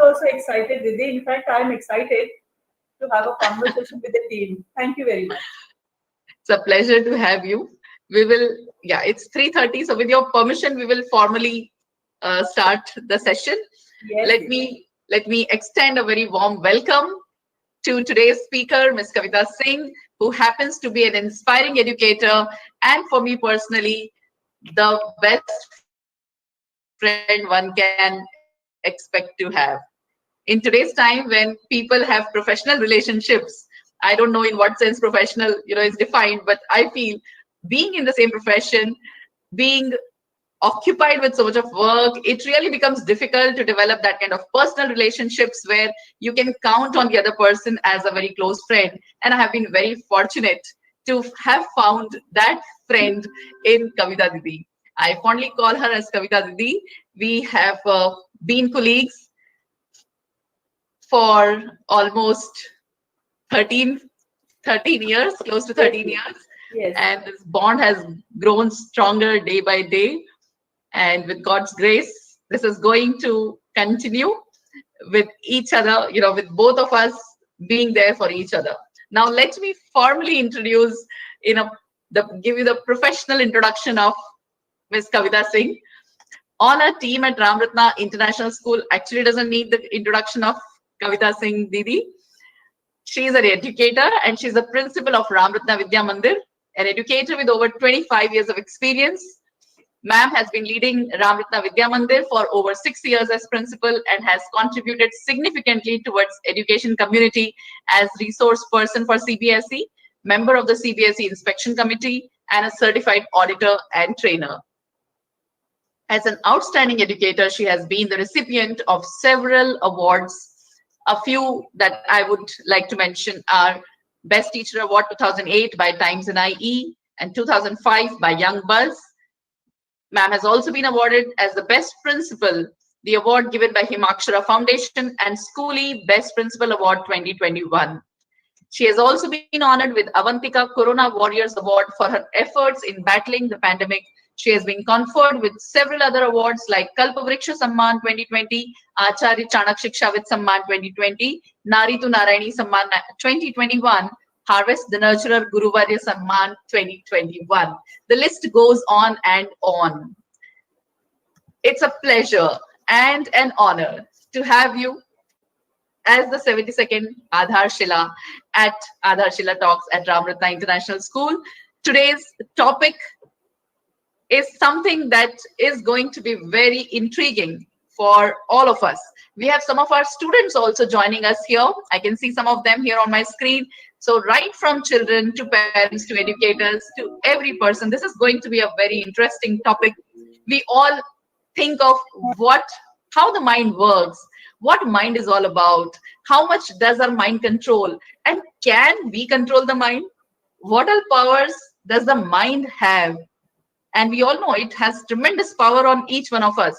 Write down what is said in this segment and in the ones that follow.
also excited, Didi. In fact, I am excited to have a conversation with the team. Thank you very much. It's a pleasure to have you. We will, yeah, it's 3:30. So with your permission, we will formally start the session. Yes. Let me extend a very warm welcome to today's speaker, Ms. Kavita Singh, who happens to be an inspiring educator and for me personally, the best friend one can expect to have. In today's time when people have professional relationships, I don't know in what sense professional, is defined, but I feel being in the same profession, being occupied with so much of work, it really becomes difficult to develop that kind of personal relationships where you can count on the other person as a very close friend. And I have been very fortunate to have found that friend in Kavita Didi. I fondly call her as Kavita Didi. We have been colleagues for almost 13, 13 years, close to 13 years. Yes. And this bond has grown stronger day by day. And with God's grace, this is going to continue with each other, with both of us being there for each other. Now, let me formally introduce, give you the professional introduction of Ms. Kavita Singh. All our team at Ramratna International School actually doesn't need the introduction of Kavita Singh Didi. She is an educator and she's the principal of Ratna Vidya Mandir, an educator with over 25 years of experience. Ma'am has been leading Ratna Vidya Mandir for over 6 years as principal and has contributed significantly towards education community as resource person for CBSE, member of the CBSE inspection committee, and a certified auditor and trainer. As an outstanding educator, she has been the recipient of several awards. A few that I would like to mention are Best Teacher Award 2008 by Times and IE and 2005 by Young Buzz. Ma'am has also been awarded as the Best Principal, the award given by Himakshara Foundation, and Schoolie Best Principal Award 2021. She has also been honored with Avantika Corona Warriors Award for her efforts in battling the pandemic. She has been conferred with several other awards like Kalpavriksha Samman 2020, Acharya Chanak Shikshawit Samman 2020, Nari Tu Narayani Samman 2021, Harvest the Nurturer Guruvarya Samman 2021. The list goes on and on. It's a pleasure and an honor to have you as the 72nd Aadharshila at Aadharshila Talks at Ramratna International School. Today's topic is something that is going to be very intriguing for all of us. We have some of our students also joining us here. I can see some of them here on my screen. So right from children to parents to educators to every person, this is going to be a very interesting topic. We all think of how the mind works, what mind is all about, how much does our mind control, and can we control the mind? What all powers does the mind have? And we all know it has tremendous power on each one of us.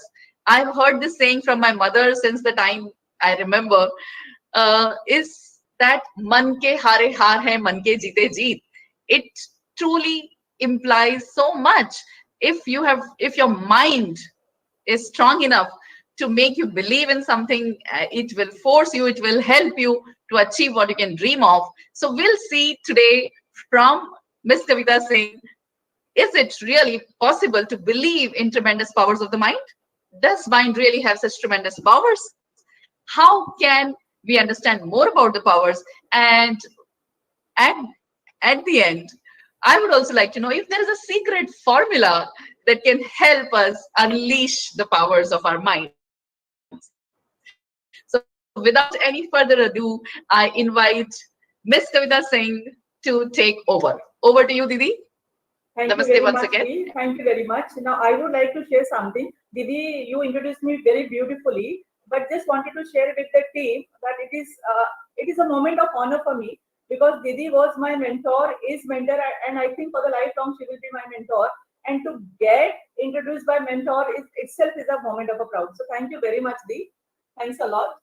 I've heard this saying from my mother since the time I remember, is that man ke hare haar hai, man ke jeete jeet. It truly implies so much. If your mind is strong enough to make you believe in something, it will force you, it will help you to achieve what you can dream of. So we'll see today from Ms. Kavita Singh, is it really possible to believe in tremendous powers of the mind? Does mind really have such tremendous powers? How can we understand more about the powers? And at the end, I would also like to know if there is a secret formula that can help us unleash the powers of our minds. So without any further ado, I invite Ms. Kavita Singh to take over. Over to you, Didi. Thank Namaste you very once much, again. Didi. Thank you very much. Now, I would like to share something. Didi, you introduced me very beautifully, but just wanted to share with the team that it is a moment of honor for me because Didi was my mentor, is mentor, and I think for the lifelong she will be my mentor. And to get introduced by mentor itself is a moment of a proud. So thank you very much, Didi. Thanks a lot.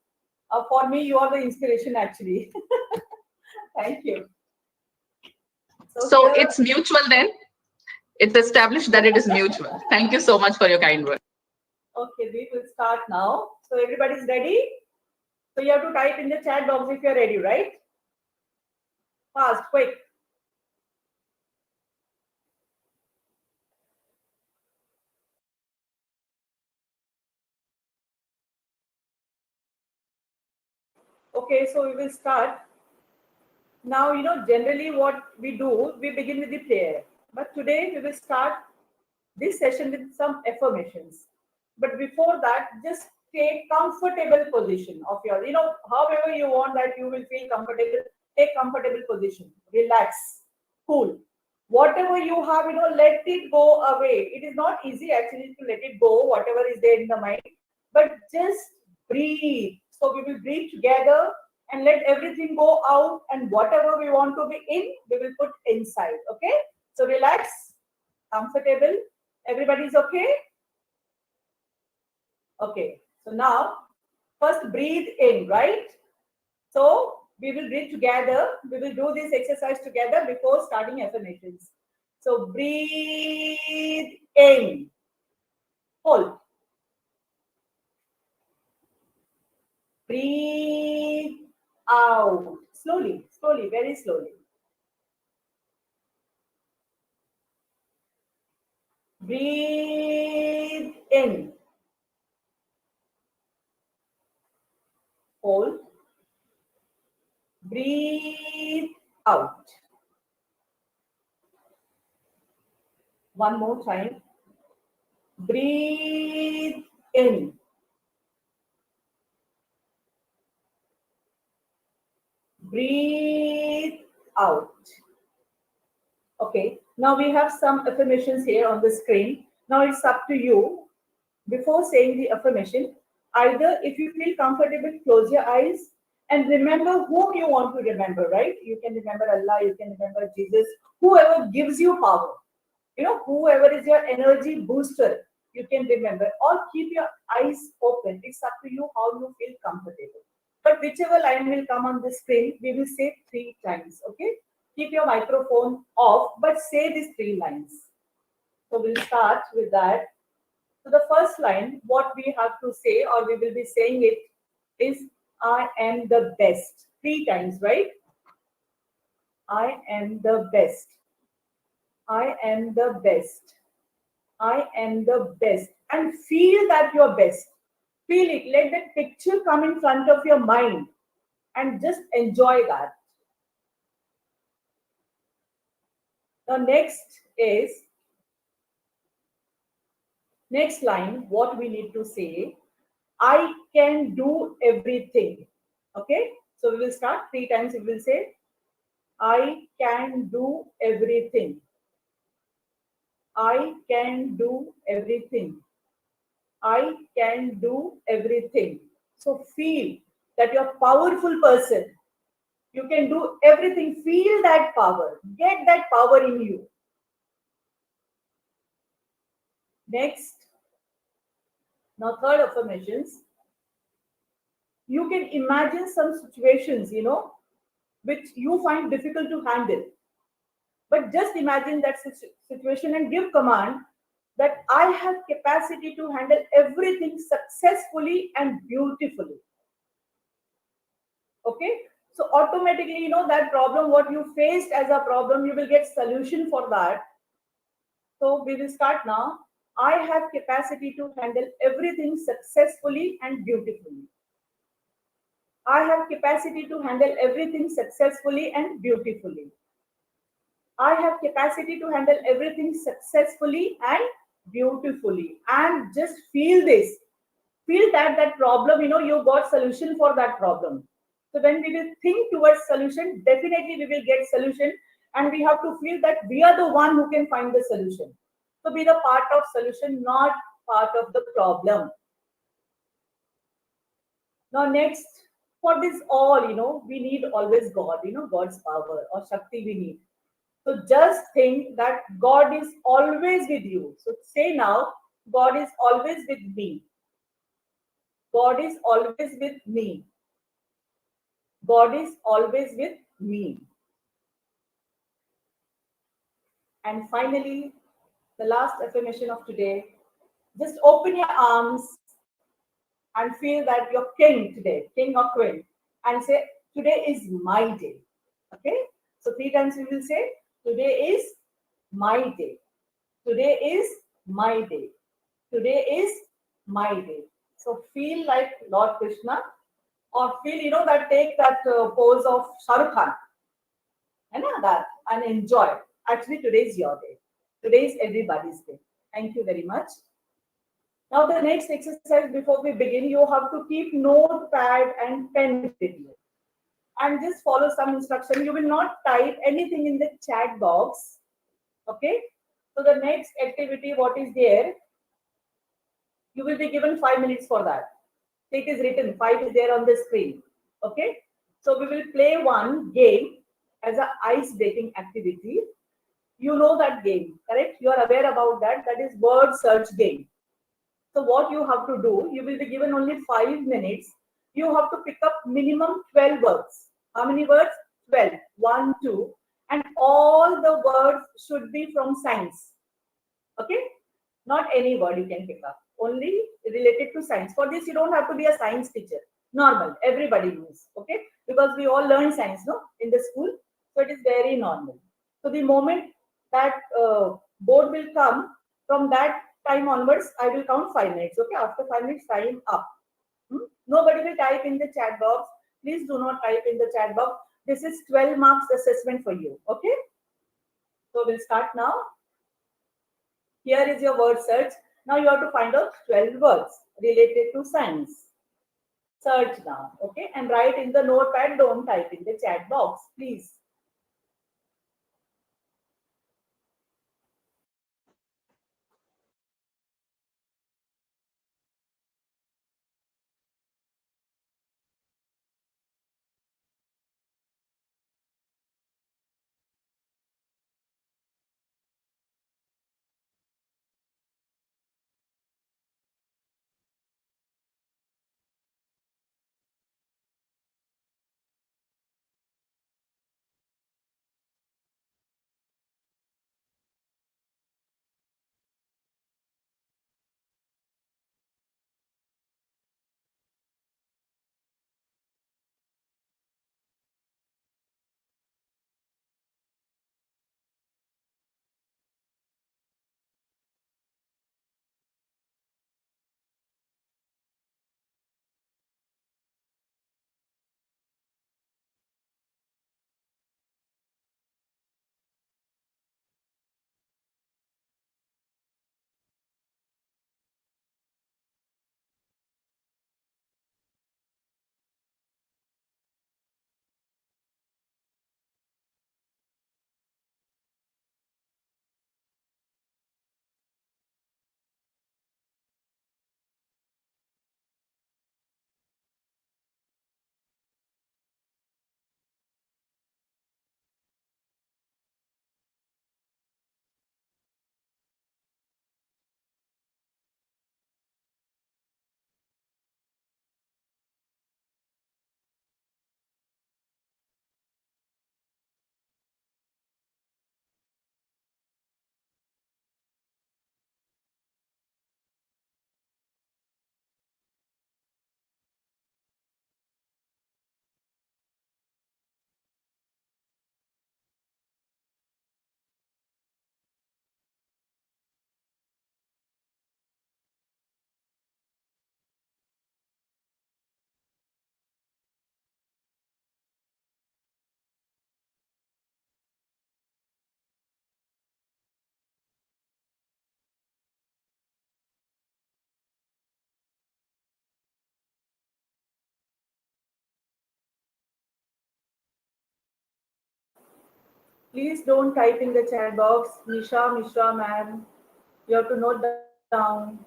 For me, you are the inspiration actually. Thank you. So it's mutual then? It's established that it is mutual. Thank you so much for your kind words. Okay, we will start now. So everybody's ready? So you have to type in the chat box if you're ready, right? Fast, quick. Okay, so we will start. Now, generally what we do, we begin with the prayer. But today we will start this session with some affirmations. But before that, just take comfortable position of your, however you want that you will feel comfortable, take comfortable position, relax, cool. Whatever you have, let it go away. It is not easy actually to let it go, whatever is there in the mind, but just breathe. So we will breathe together and let everything go out, and whatever we want to be in, we will put inside. Okay? So relax, comfortable. Everybody's okay? Okay. So now, first breathe in, right? So we will breathe together. We will do this exercise together before starting affirmations. So breathe in. Hold. Breathe out. Slowly, slowly, very slowly. Breathe in. Hold. Breathe out. One more time. Breathe in. Breathe out. Okay, now we have some affirmations here on the screen. Now it's up to you. Before saying the affirmation, either if you feel comfortable, close your eyes and remember whom you want to remember, right? You can remember Allah, you can remember Jesus, whoever gives you power. Whoever is your energy booster, you can remember. Or keep your eyes open. It's up to you how you feel comfortable. But whichever line will come on the screen, we will say 3 times. Okay? Keep your microphone off, but say these 3 lines. So we'll start with that. So the first line, what we have to say, or we will be saying it, is I am the best. 3 times, right? I am the best. I am the best. I am the best. And feel that you're best. Feel it. Let that picture come in front of your mind and just enjoy that. The next line, what we need to say, I can do everything. Okay? So we will start 3 times. We will say, I can do everything. I can do everything. I can do everything. So feel that you're a powerful person. You can do everything. Feel that power. Get that power in you. Next, now third affirmations. You can imagine some situations, which you find difficult to handle. But just imagine that situation and give command that I have capacity to handle everything successfully and beautifully. Okay? So automatically, that problem, what you faced as a problem, you will get solution for that. So we will start now. I have capacity to handle everything successfully and beautifully. I have capacity to handle everything successfully and beautifully. I have capacity to handle everything successfully and beautifully. And just feel this. Feel that problem, you got solution for that problem. So when we will think towards solution, definitely we will get solution. And we have to feel that we are the one who can find the solution. So be the part of solution, not part of the problem. Now next, for this all, we need always God, God's power or Shakti we need. So just think that God is always with you. So say now, God is always with me. God is always with me. God is always with me. And finally, the last affirmation of today, just open your arms and feel that you're king today, king or queen, and say, today is my day. Okay? So three times we will say, today is my day. Today is my day. Today is my day. So feel like Lord Krishna, or feel, that take that pose of Shah Rukh Khan, that, and enjoy. Actually, today is your day. Today is everybody's day. Thank you very much. Now, the next exercise before we begin, you have to keep notepad and pen with you and just follow some instruction. You will not type anything in the chat box. Okay. So the next activity, what is there? You will be given 5 minutes for that. It is written, 5 is there on the screen. Okay. So we will play one game as an ice breaking activity. You know that game, correct? You are aware about that. That is word search game. So what you have to do, you will be given only 5 minutes. You have to pick up minimum 12 words. How many words? 12. 1, 2. And all the words should be from science. Okay? Not any word you can pick up. Only related to science. For this, you don't have to be a science teacher. Normal. Everybody knows. Okay? Because we all learn science, no? In the school. So it is very normal. So the moment that board will come, from that time onwards, I will count 5 minutes. Okay? After 5 minutes, time up. Nobody will type in the chat box. Please do not type in the chat box. This is 12 marks assessment for you. Okay? So we'll start now. Here is your word search. Now you have to find out 12 words related to science. Search now, okay? And write in the notepad, don't type in the chat box, please. Please don't type in the chat box. Mishra, ma'am, you have to note down.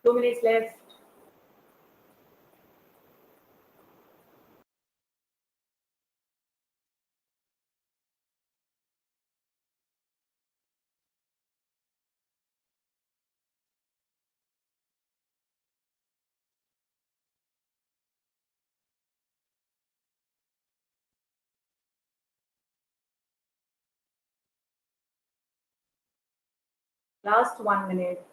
2 minutes left. Last 1 minute.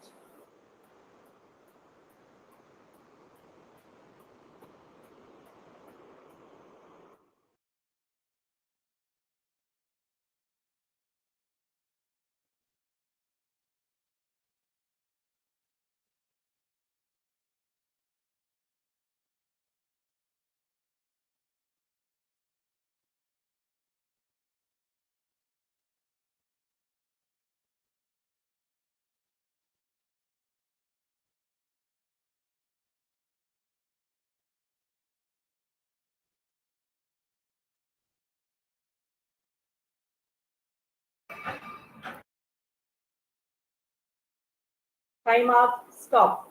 Time up. Stop.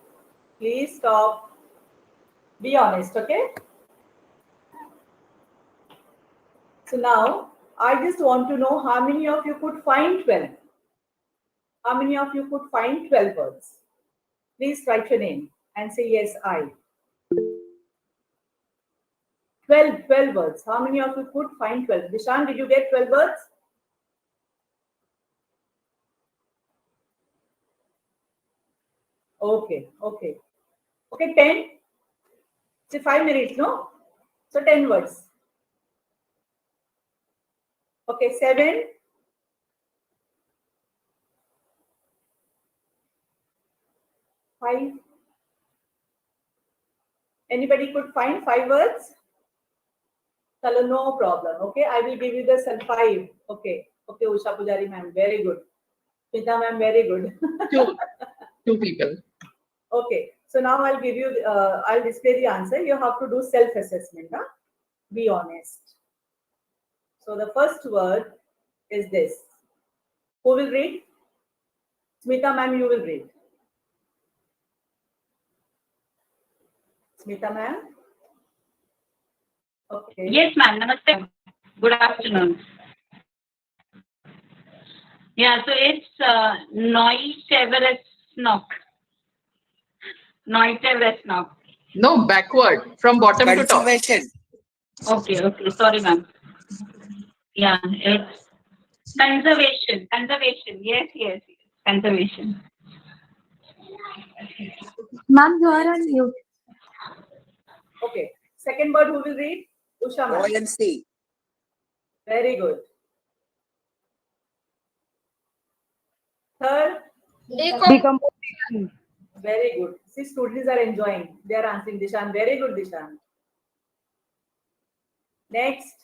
Please stop. Be honest, okay? So now, I just want to know how many of you could find 12. How many of you could find 12 words? Please write your name and say, yes, I. 12 words. How many of you could find 12? Dishan, did you get 12 words? Okay, okay. Okay, 10. Say 5 minutes, no? So 10 words. Okay, 7. 5. Anybody could find 5 words? Chalo, no problem. Okay, I will give you the 5. Okay, okay, Usha Pujari ma'am, very good. Smita ma'am, very good. Two people. Okay, so now I'll give you, I'll display the answer. You have to do self-assessment. Huh? Be honest. So the first word is this. Who will read? Smita ma'am, you will read. Smita ma'am? Okay. Yes, ma'am. Namaste. Good afternoon. Yeah, so it's Neuteveresnock. Neuteveresnock. No, backward from bottom to top. Cultivation. Okay, okay. Sorry, ma'am. Yeah, it's conservation. Conservation. Yes, yes, yes. Conservation. Ma'am, you are on mute. Okay. Second word, who will read? Usha ma'am. OMC. Very good. Third, Decomposition. very good. See, students are enjoying. They are answering. Dishan, very good, Dishan. Next,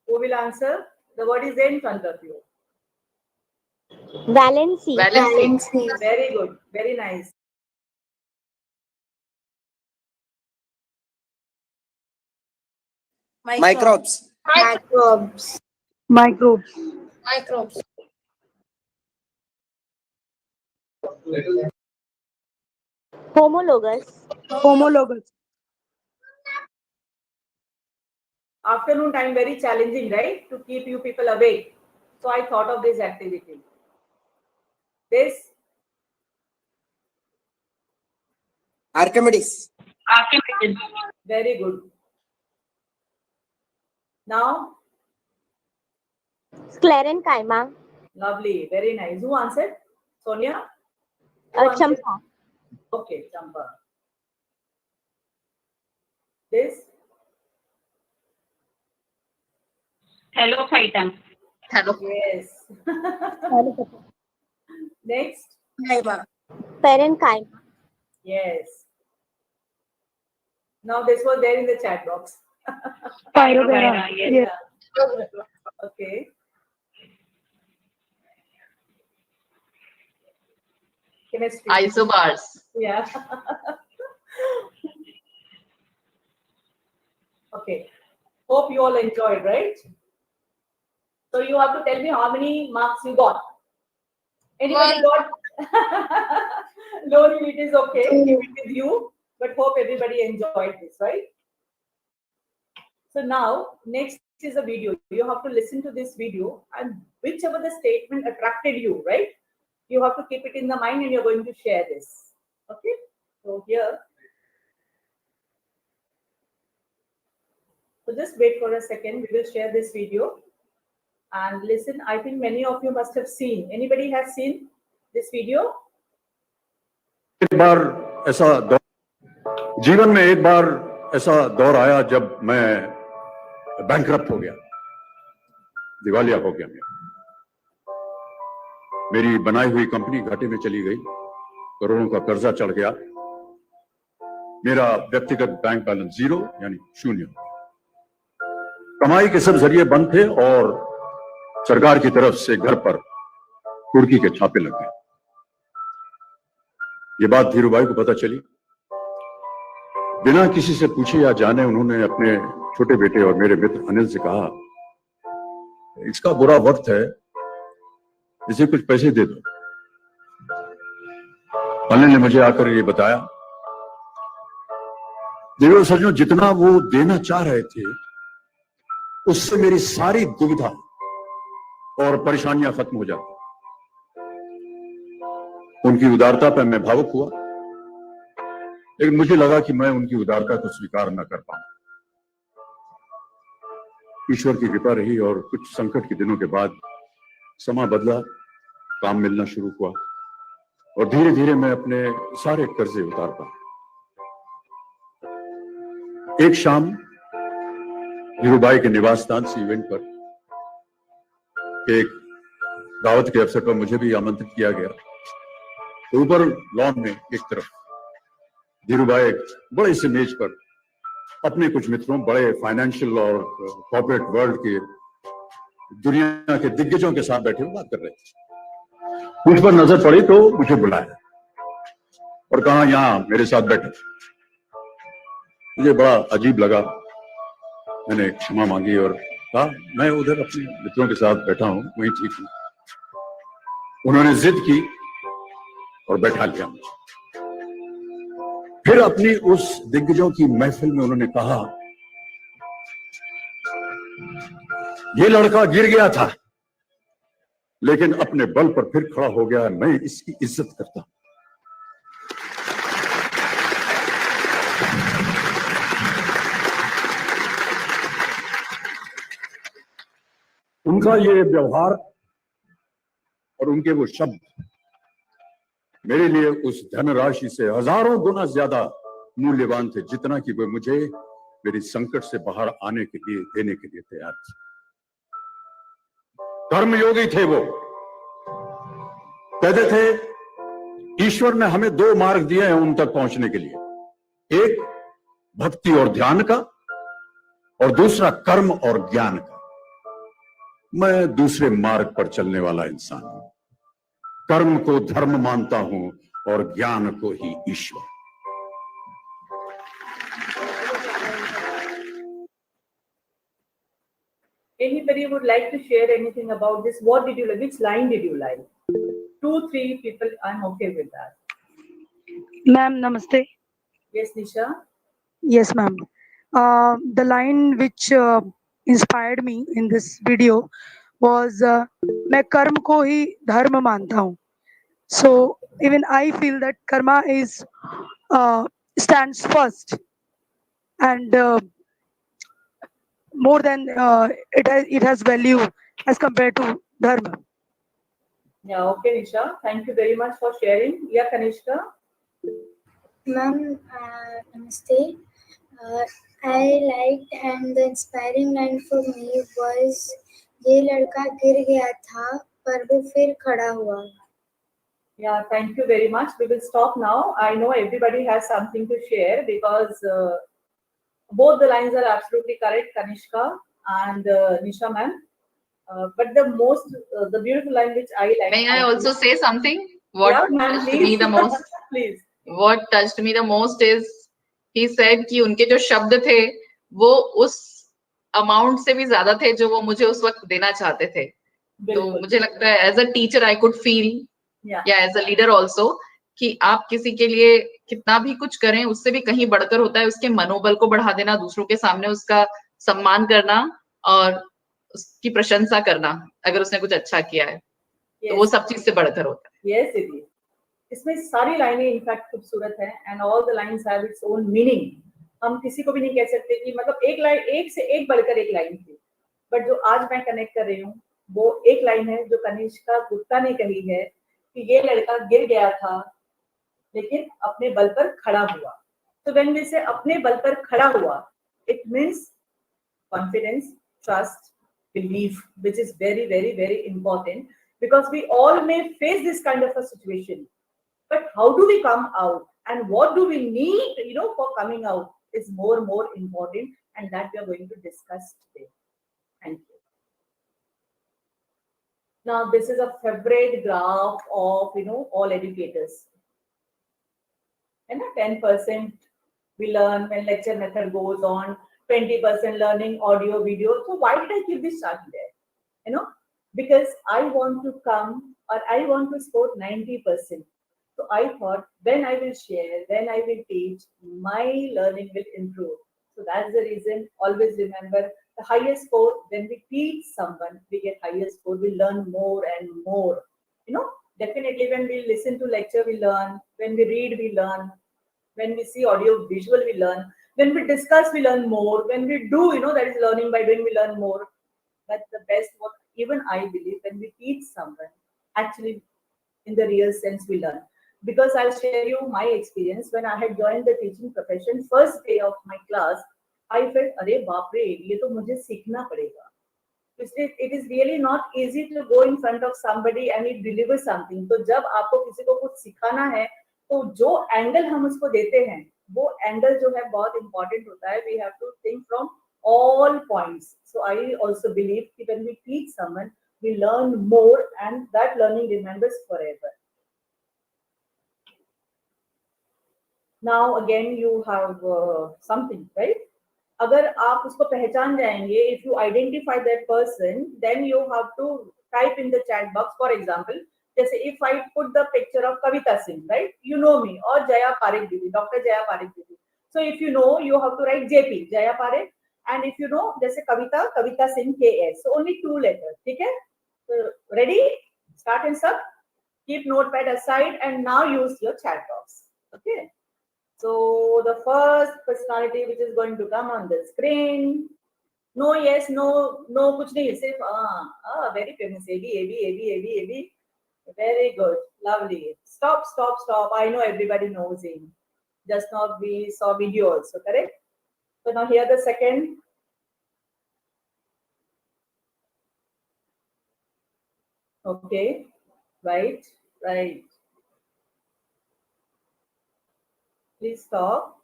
who will answer? The word is there in front of you. Valency. Valency. Very good. Very nice. Microbes. Microbes. Microbes. Microbes. Homologous. Homologous. Afternoon time very challenging, right? To keep you people awake. So I thought of this activity. This Archimedes. Archimedes. very good. Now, Sclerenchyma. lovely, very nice. Who answered? Sonia? Who answered? Champa. Okay, Champa. This Hello, Fighter. Hello. yes. Next, Parenchyma. yes. Now this was there in the chat box. Pyrovera. Yes. Yeah. Okay. Chemistry. Isobars. Yeah. Okay. Hope you all enjoyed, right? So you have to tell me how many marks you got. Anybody got No, it is okay. Keep it with you. But hope everybody enjoyed this, right? So now, next is a video. You have to listen to this video, and whichever the statement attracted you, right? You have to keep it in the mind, and you're going to share this. Okay? So here. So just wait for a second. We will share this video and listen. I think many of you must have seen. Anybody has seen this video? एक बार ऐसा जीवन में एक बार ऐसा दौर आया जब मैं बैंकरप्ट हो गया, दिवालिया हो गया। मेरी बनाई हुई कंपनी घाटे में चली गई, करोड़ों का कर्जा चढ़ गया, मेरा व्यक्तिगत बैंक बैलेंस जीरो यानी शून्य, कमाई के सब जरिए बंद थे और सरकार की तरफ से घर पर कुर्की के छापे लग गए। ये बात धीरूभाई को पता चली। बिना किसी से पूछे या जाने उन्होंने अपने छोटे बेटे और मेरे मित्र अनिल से कहा, इसका बुरा वक्त है, इसे कुछ पैसे दे दो। अनिल ने मुझे आकर ये बताया, देखो सज्जनों, जितना वो देना चाह रहे थे उससे मेरी सारी दुविधा और परेशानियां खत्म हो जाती। उनकी उदारता पर मैं भावुक हुआ, लेकिन मुझे लगा कि मैं उनकी उदारता को स्वीकार न कर पाऊं। ईश्वर की कृपा रही और कुछ संकट के दिनों के बाद समा बदला, काम मिलना शुरू हुआ और धीरे धीरे मैं अपने सारे कर्जे उतार पाया। एक शाम धीरूभाई के निवास स्थान से इवेंट पर एक दावत के अवसर पर मुझे भी आमंत्रित किया गया। तो ऊपर लॉन में एक तरफ धीरूभाई बड़े से मेज पर अपने कुछ मित्रों, बड़े फाइनेंशियल और कॉर्पोरेट वर्ल्ड के दुनिया के दिग्गजों के साथ बैठे हुए बात कर रहे थे। मुझ पर नजर पड़ी तो मुझे बुलाया और कहा, यहां मेरे साथ बैठो। मुझे बड़ा अजीब लगा, मैंने क्षमा मांगी और कहा, मैं उधर अपने मित्रों के साथ बैठा हूं, वहीं ठीक हूं। उन्होंने जिद की और बैठा लिया मुझे। फिर अपनी उस दिग्गजों की महफिल में उन्होंने कहा, ये लड़का गिर गया था लेकिन अपने बल पर फिर खड़ा हो गया, मैं इसकी इज्जत करता हूं। उनका ये व्यवहार और उनके वो शब्द मेरे लिए उस धनराशि से हजारों गुना ज्यादा मूल्यवान थे, जितना कि वे मुझे मेरी संकट से बाहर आने के लिए देने के लिए तैयार थे। कर्मयोगी थे वो, कहते थे ईश्वर ने हमें दो मार्ग दिए हैं उन तक पहुंचने के लिए, एक भक्ति और ध्यान का और दूसरा कर्म और ज्ञान का। मैं दूसरे मार्ग पर चलने वाला इंसान हूं, कर्म को धर्म मानता हूं और ज्ञान को ही ईश्वर। Anybody would like to share anything about this? What did you like? Which line did you like? 2-3 people, I'm okay with that. Ma'am, namaste. Yes, Nisha? Yes, ma'am. The line which inspired me in this video was मैं कर्म को ही धर्म मानता हूँ. So even I feel that karma is stands first and more than it has value as compared to dharma. Yeah, okay, Nisha. Thank you very much for sharing. Yeah, Kanishka? Ma'am, namaste. I liked and the inspiring line for me was ये लड़का गिर गया था पर वो फिर खड़ा हुआ. Yeah, thank you very much. We will stop now. I know everybody has something to share because both the lines are absolutely correct, Kanishka and Nisha ma'am. But the beautiful line which I like. May I also say something? What touched me the most? Please. What touched me the most is he said कि उनके जो शब्द थे वो उस amount से भी ज्यादा थे जो वो मुझे उस वक्त देना चाहते थे. तो मुझे लगता है as a teacher I could feel या एज अ लीडर ऑल्सो, कि आप किसी के लिए कितना भी कुछ करें उससे भी कहीं बढ़कर होता है उसके मनोबल को बढ़ा देना, दूसरों के सामने उसका सम्मान करना और उसकी प्रशंसा करना अगर उसने कुछ अच्छा किया है। तो वो सब चीज से बढ़कर होता है। यस दीदी, इसमें सारी लाइनें इनफैक्ट खूबसूरत है and all the lines have its own meaning. हम किसी को भी नहीं कह सकते कि मतलब एक लाइन एक से एक बढ़कर एक लाइन थी, बट जो आज मैं कनेक्ट कर रही हूँ वो एक लाइन है जो कनिष्का गुप्ता ने कही है कि ये लड़का गिर गया था लेकिन अपने बल पर खड़ा हुआ। तो व्हेन वी से अपने बल पर खड़ा हुआ, it means confidence, trust, belief, which is very, very, very important because we all may face this kind of a situation. But how do we come out and what do we need, for coming out is more important, and that we are going to discuss today. Thank you. Now, this is a favorite graph of, all educators. And 10% we learn when lecture method goes on, 20% learning audio, video. So why did I keep this chart there? Because I want to come or I want to score 90%. So I thought when I will share, when I will teach, my learning will improve. So that's the reason. Always remember the highest score when we teach someone, we get highest score. We learn more and more. Definitely when we listen to lecture, we learn. When we read, we learn. When we see audio, visual, we learn. When we discuss, we learn more. When we do, that is learning by doing, we learn more. But the best, what even I believe, when we teach someone, actually, in the real sense, we learn. Because I'll share you my experience when I had joined the teaching profession. First day of my class, I felt, "Arey baap re, ye to mujhe seekhna padega." It is really not easy to go in front of somebody and it deliver something. तो जब आपको किसी को कुछ सिखाना है, तो जो एंगल हम उसको देते हैं, वो एंगल जो है बहुत इंपॉर्टेंट होता है. We have to think from all points. So I also believe that when we teach someone, we learn more, and that learning remembers forever. Now again, you have something, right? अगर आप उसको पहचान जाएंगे, if you identify that person, then you have to type in the chat box. For example, जैसे if I put the picture of Kavita Singh, right? You know me, or Jaya Parekh Didi, Dr. Jaya Parekh Didi. So if you know, you have to write JP, Jaya Parekh, and if you know, जैसे Kavita Singh KS. So only 2 letters, ठीक है? So ready? Start and stop. Keep notepad aside, and now use your chat box. Okay. So the first personality which is going to come on the screen. No, yes, no, kuch nahi. Sirf very famous. AB. Very good, lovely. Stop. I know everybody knows him. Just now we saw video also, correct? So now here the second. Okay, right. Please stop.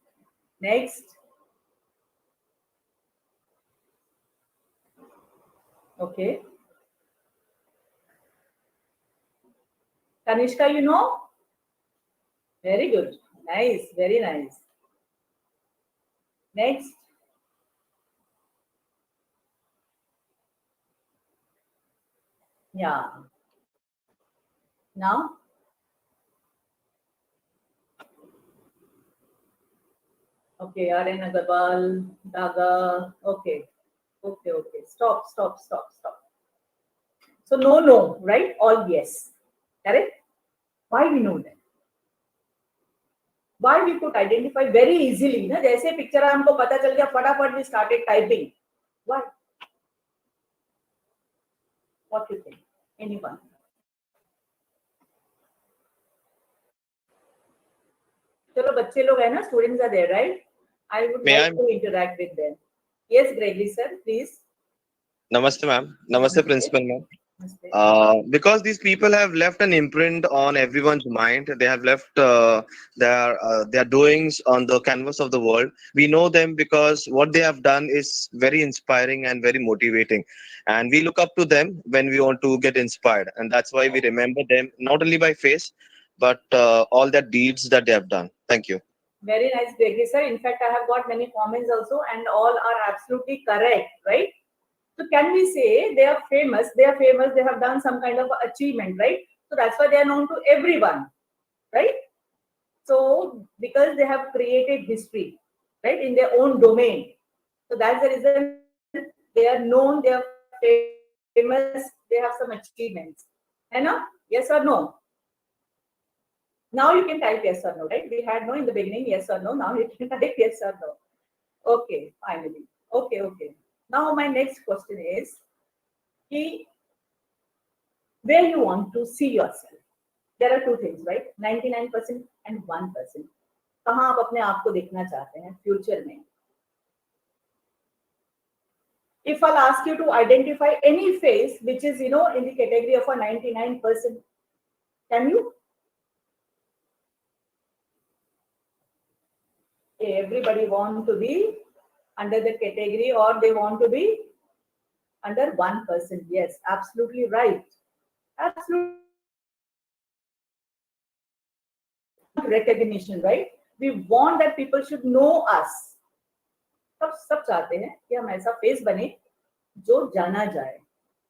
Next. Okay. Kanishka, you know? Very good. Nice. Very nice. Next. Yeah. Now? Okay, RN Agarwal, Daga. Okay. Stop. So no, right? All yes. Correct? Why we know that? Why we could identify very easily? ना जैसे picture हमको पता चल गया, फटाफट we started typing. Why? What do you think? Anyone? चलो बच्चे लोग हैं ना, students are there, right? I would like to interact with them. Yes, Gregory sir, please. Namaste, ma'am. Namaste, principal, ma'am. Because these people have left an imprint on everyone's mind. They have left their doings on the canvas of the world. We know them because what they have done is very inspiring and very motivating. And we look up to them when we want to get inspired. And that's why we remember them, not only by face, but all the deeds that they have done. Thank you. Very nice, Gregory sir. In fact, I have got many comments also, and all are absolutely correct, right? So can we say they are famous? They have done some kind of achievement, right? So that's why they are known to everyone, right? So because they have created history, right, in their own domain. So that's the reason they are known, they are famous, they have some achievements. And yes or no? Now you can type yes or no, right? We had no in the beginning, yes or no. Now you can type yes or no. Okay, finally. Okay, okay. Now my next question is, where you want to see yourself. There are two things, right? 99% and 1%. कहाँ आप अपने आप को देखना चाहते हैं future में? If I'll ask you to identify any face which is, in the category of a 99%, can you? Okay, everybody want to be under the category, or they want to be under 1%. Yes, absolutely right. Absolutely. Recognition, right? We want that people should know us. सब चाहते हैं कि हम ऐसा face बने जो जाना जाए,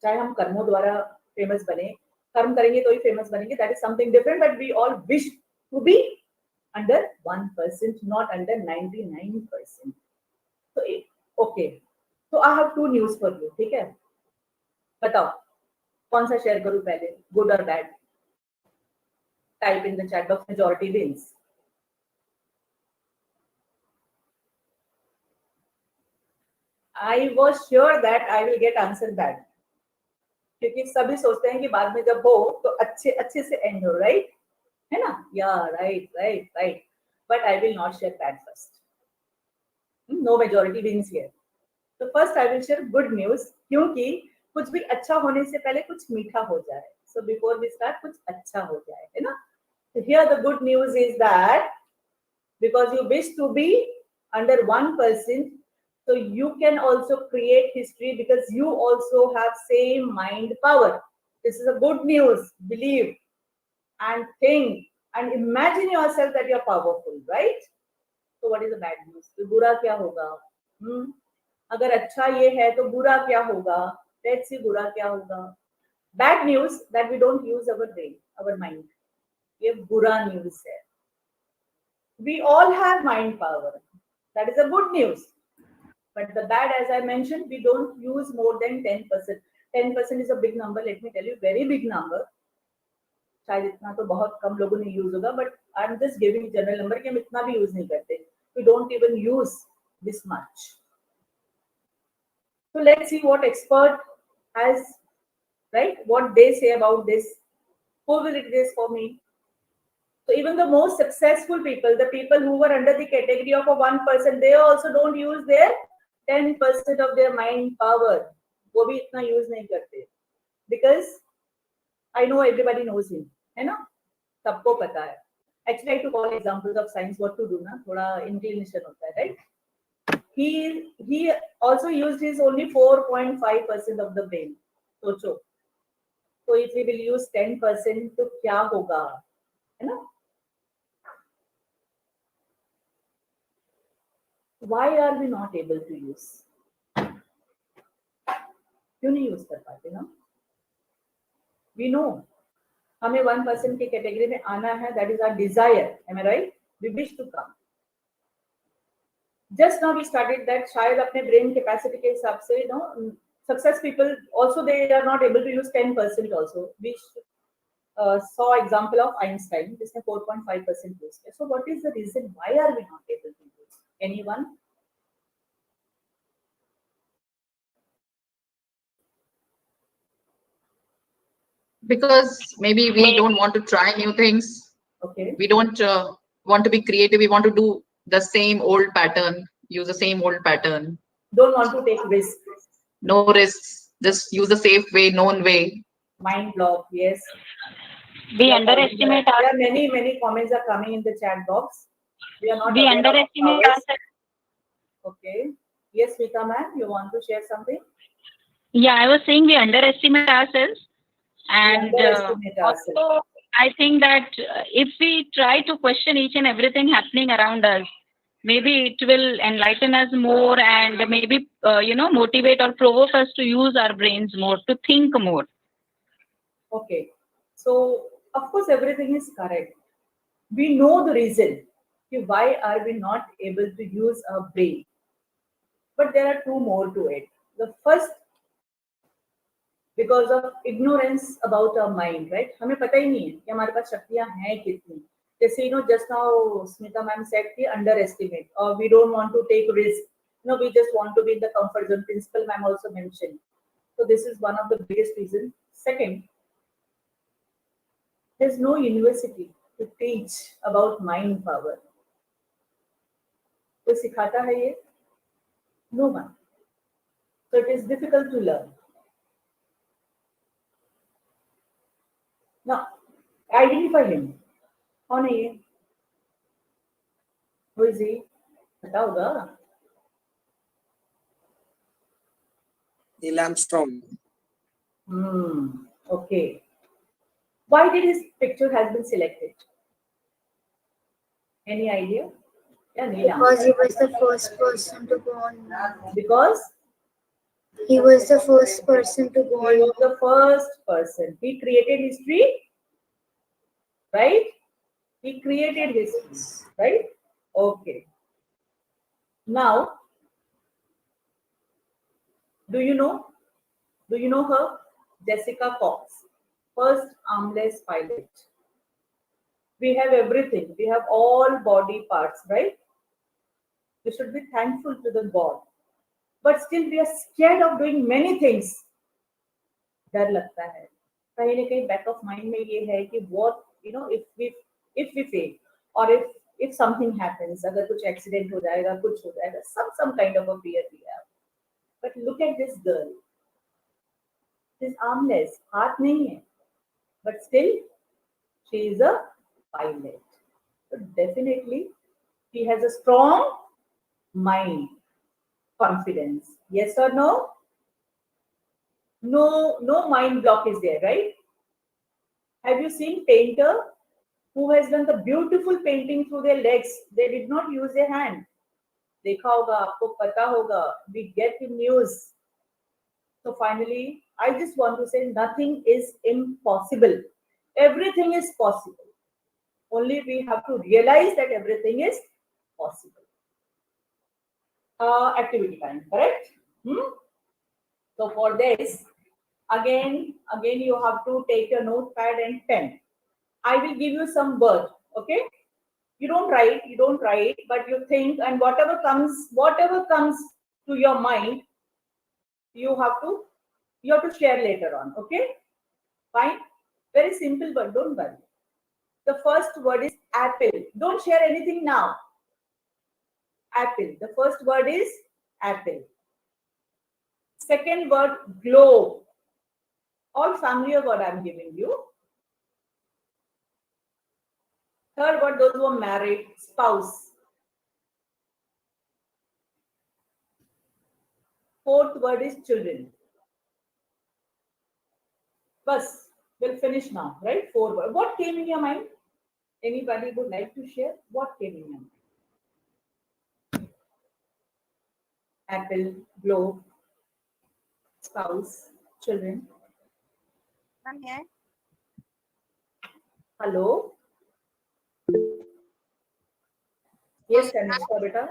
चाहे हम कर्मों द्वारा फेमस बने, कर्म करेंगे तो ही फेमस बनेंगे, that is something different, but we all wish to be under 1%, not under 99%. So okay, so I have two news for you, ठीक है? बताओ कौन सा शेयर करूं पहले, गुड और bad? Type in the chat box, majority wins. I was sure that I will get answer bad, क्योंकि सभी सोचते हैं कि बाद में जब हो तो अच्छे से एंड हो, राइट? है ना? Yeah, right. But I will not share bad first. No majority wins here. So first I will share good news, क्योंकि कुछ भी अच्छा होने से पहले कुछ मीठा हो जाए. So before we start, कुछ अच्छा हो जाए, है ना? So here the good news is that because you wish to be under 1%, so you can also create history because you also have same mind power. This is a good news. Believe and think and imagine yourself that you are powerful, right? So what is the bad news? तो बुरा क्या होगा? अगर अच्छा ये है तो बुरा क्या होगा? Let's see बुरा क्या होगा. Bad news that we don't use our brain, our mind. ये बुरा news है. We all have mind power. That is a good news. But the bad, as I mentioned, we don't use more than 10%. 10% is a big number. Let me tell you, very big number. शायद इतना तो बहुत कम लोगों ने use होगा, but I'm just giving general number कि हम इतना भी use नहीं करते. We don't even use this much. So let's see what expert has, right? What they say about this. Who will it is for me? So even the most successful people, the people who were under the category of a 1%, they also don't use their 10% of their mind power. वो भी इतना use नहीं करते. Because I know everybody knows him, है ना? सबको पता है. Actually, I took all examples of science. What to do ना? थोड़ा inclination होता है, right? He also used his only 4.5% of the brain. सोचो. So if we will use 10%, तो क्या होगा? है ना? Why are we not able to use? क्यों नहीं यूज कर पाते ना? We know हमें 1% की कैटेगरी में आना है. That is our desire. Am I right? We wish to come. Just now we started that शायद अपने brain capacity के हिसाब से, success people also they are not able to use 10% also. We saw example of Einstein, जिसने 4.5% use किया. So what is the reason? Why are we not able to use? Anyone? Because maybe we don't want to try new things. Okay. We don't want to be creative. We want to do the same old pattern, use the same old pattern. Don't want to take risks. No risks. Just use the safe way, known way. Mind block, yes. We underestimate There our. are many comments are coming in the chat box. We are not. We aware of underestimate ours. ourselves. Okay. Yes, Vika ma'am, you want to share something? Yeah, I was saying we underestimate ourselves, and Underestimate also ourselves. I think that if we try to question each and everything happening around us, maybe it will enlighten us more and maybe motivate or provoke us to use our brains more, to think more. Okay. So, of course, everything is correct. We know the reason. Why are we not able to use our brain? But there are two more to it. The first, because of ignorance about our mind, right? हमें पता ही नहीं है कि हमारे पास शक्तियां हैं कितनी. जैसे just now Smita ma'am said कि underestimate, or we don't want to take risk. We just want to be in the comfort zone. Principal ma'am also mentioned. So this is one of the biggest reasons. Second, there's no university to teach about mind power. कोई सिखाता है ये? No one. So it is difficult to learn. Now, identify him. कौन है ये? Who is he? पता होगा? Neil Armstrong. Okay. Why did his picture has been selected? Any idea? Yeah, Neil Because he Armstrong. was the first person to go on. Because He was the first person to go he on. was the first person. He created history, right? He created history, right? Okay. Now, do you know her? Jessica Cox, first armless pilot. We have everything. We have all body parts, right? We should be thankful to the God. But still we are scared of doing many things. डर लगता है. कहीं ना कहीं back of mind में ये है कि what, if we fail, or if something happens, अगर कुछ accident हो जाएगा, कुछ हो जाएगा, some kind of a fear we have. But look at this girl. She's armless, हाथ नहीं है, but still she is a pilot. So definitely she has a strong mind, confidence. Yes or no? No mind block is there, right? Have you seen painter who has done the beautiful painting through their legs? They did not use their hand. देखा होगा, आपको पता होगा. We get in news. So finally, I just want to say nothing is impossible. Everything is possible. Only we have to realize that everything is possible. Activity time, correct? So for this, again you have to take your notepad and pen. I will give you some word, okay? You don't write, but you think, and whatever comes to your mind, you have to share later on, okay? Fine. Very simple word, don't worry. The first word is apple. Don't share anything now. Apple. The first word is apple. Second word, globe. All familiar word I'm giving you. Third word, those who are married, spouse. Fourth word is children. Bus, we'll finish now, right? 4 words. What came in your mind? Anybody would like to share? What came in your mind? Apple, globe, spouse, children. Hello? Yes, Anushka, beta.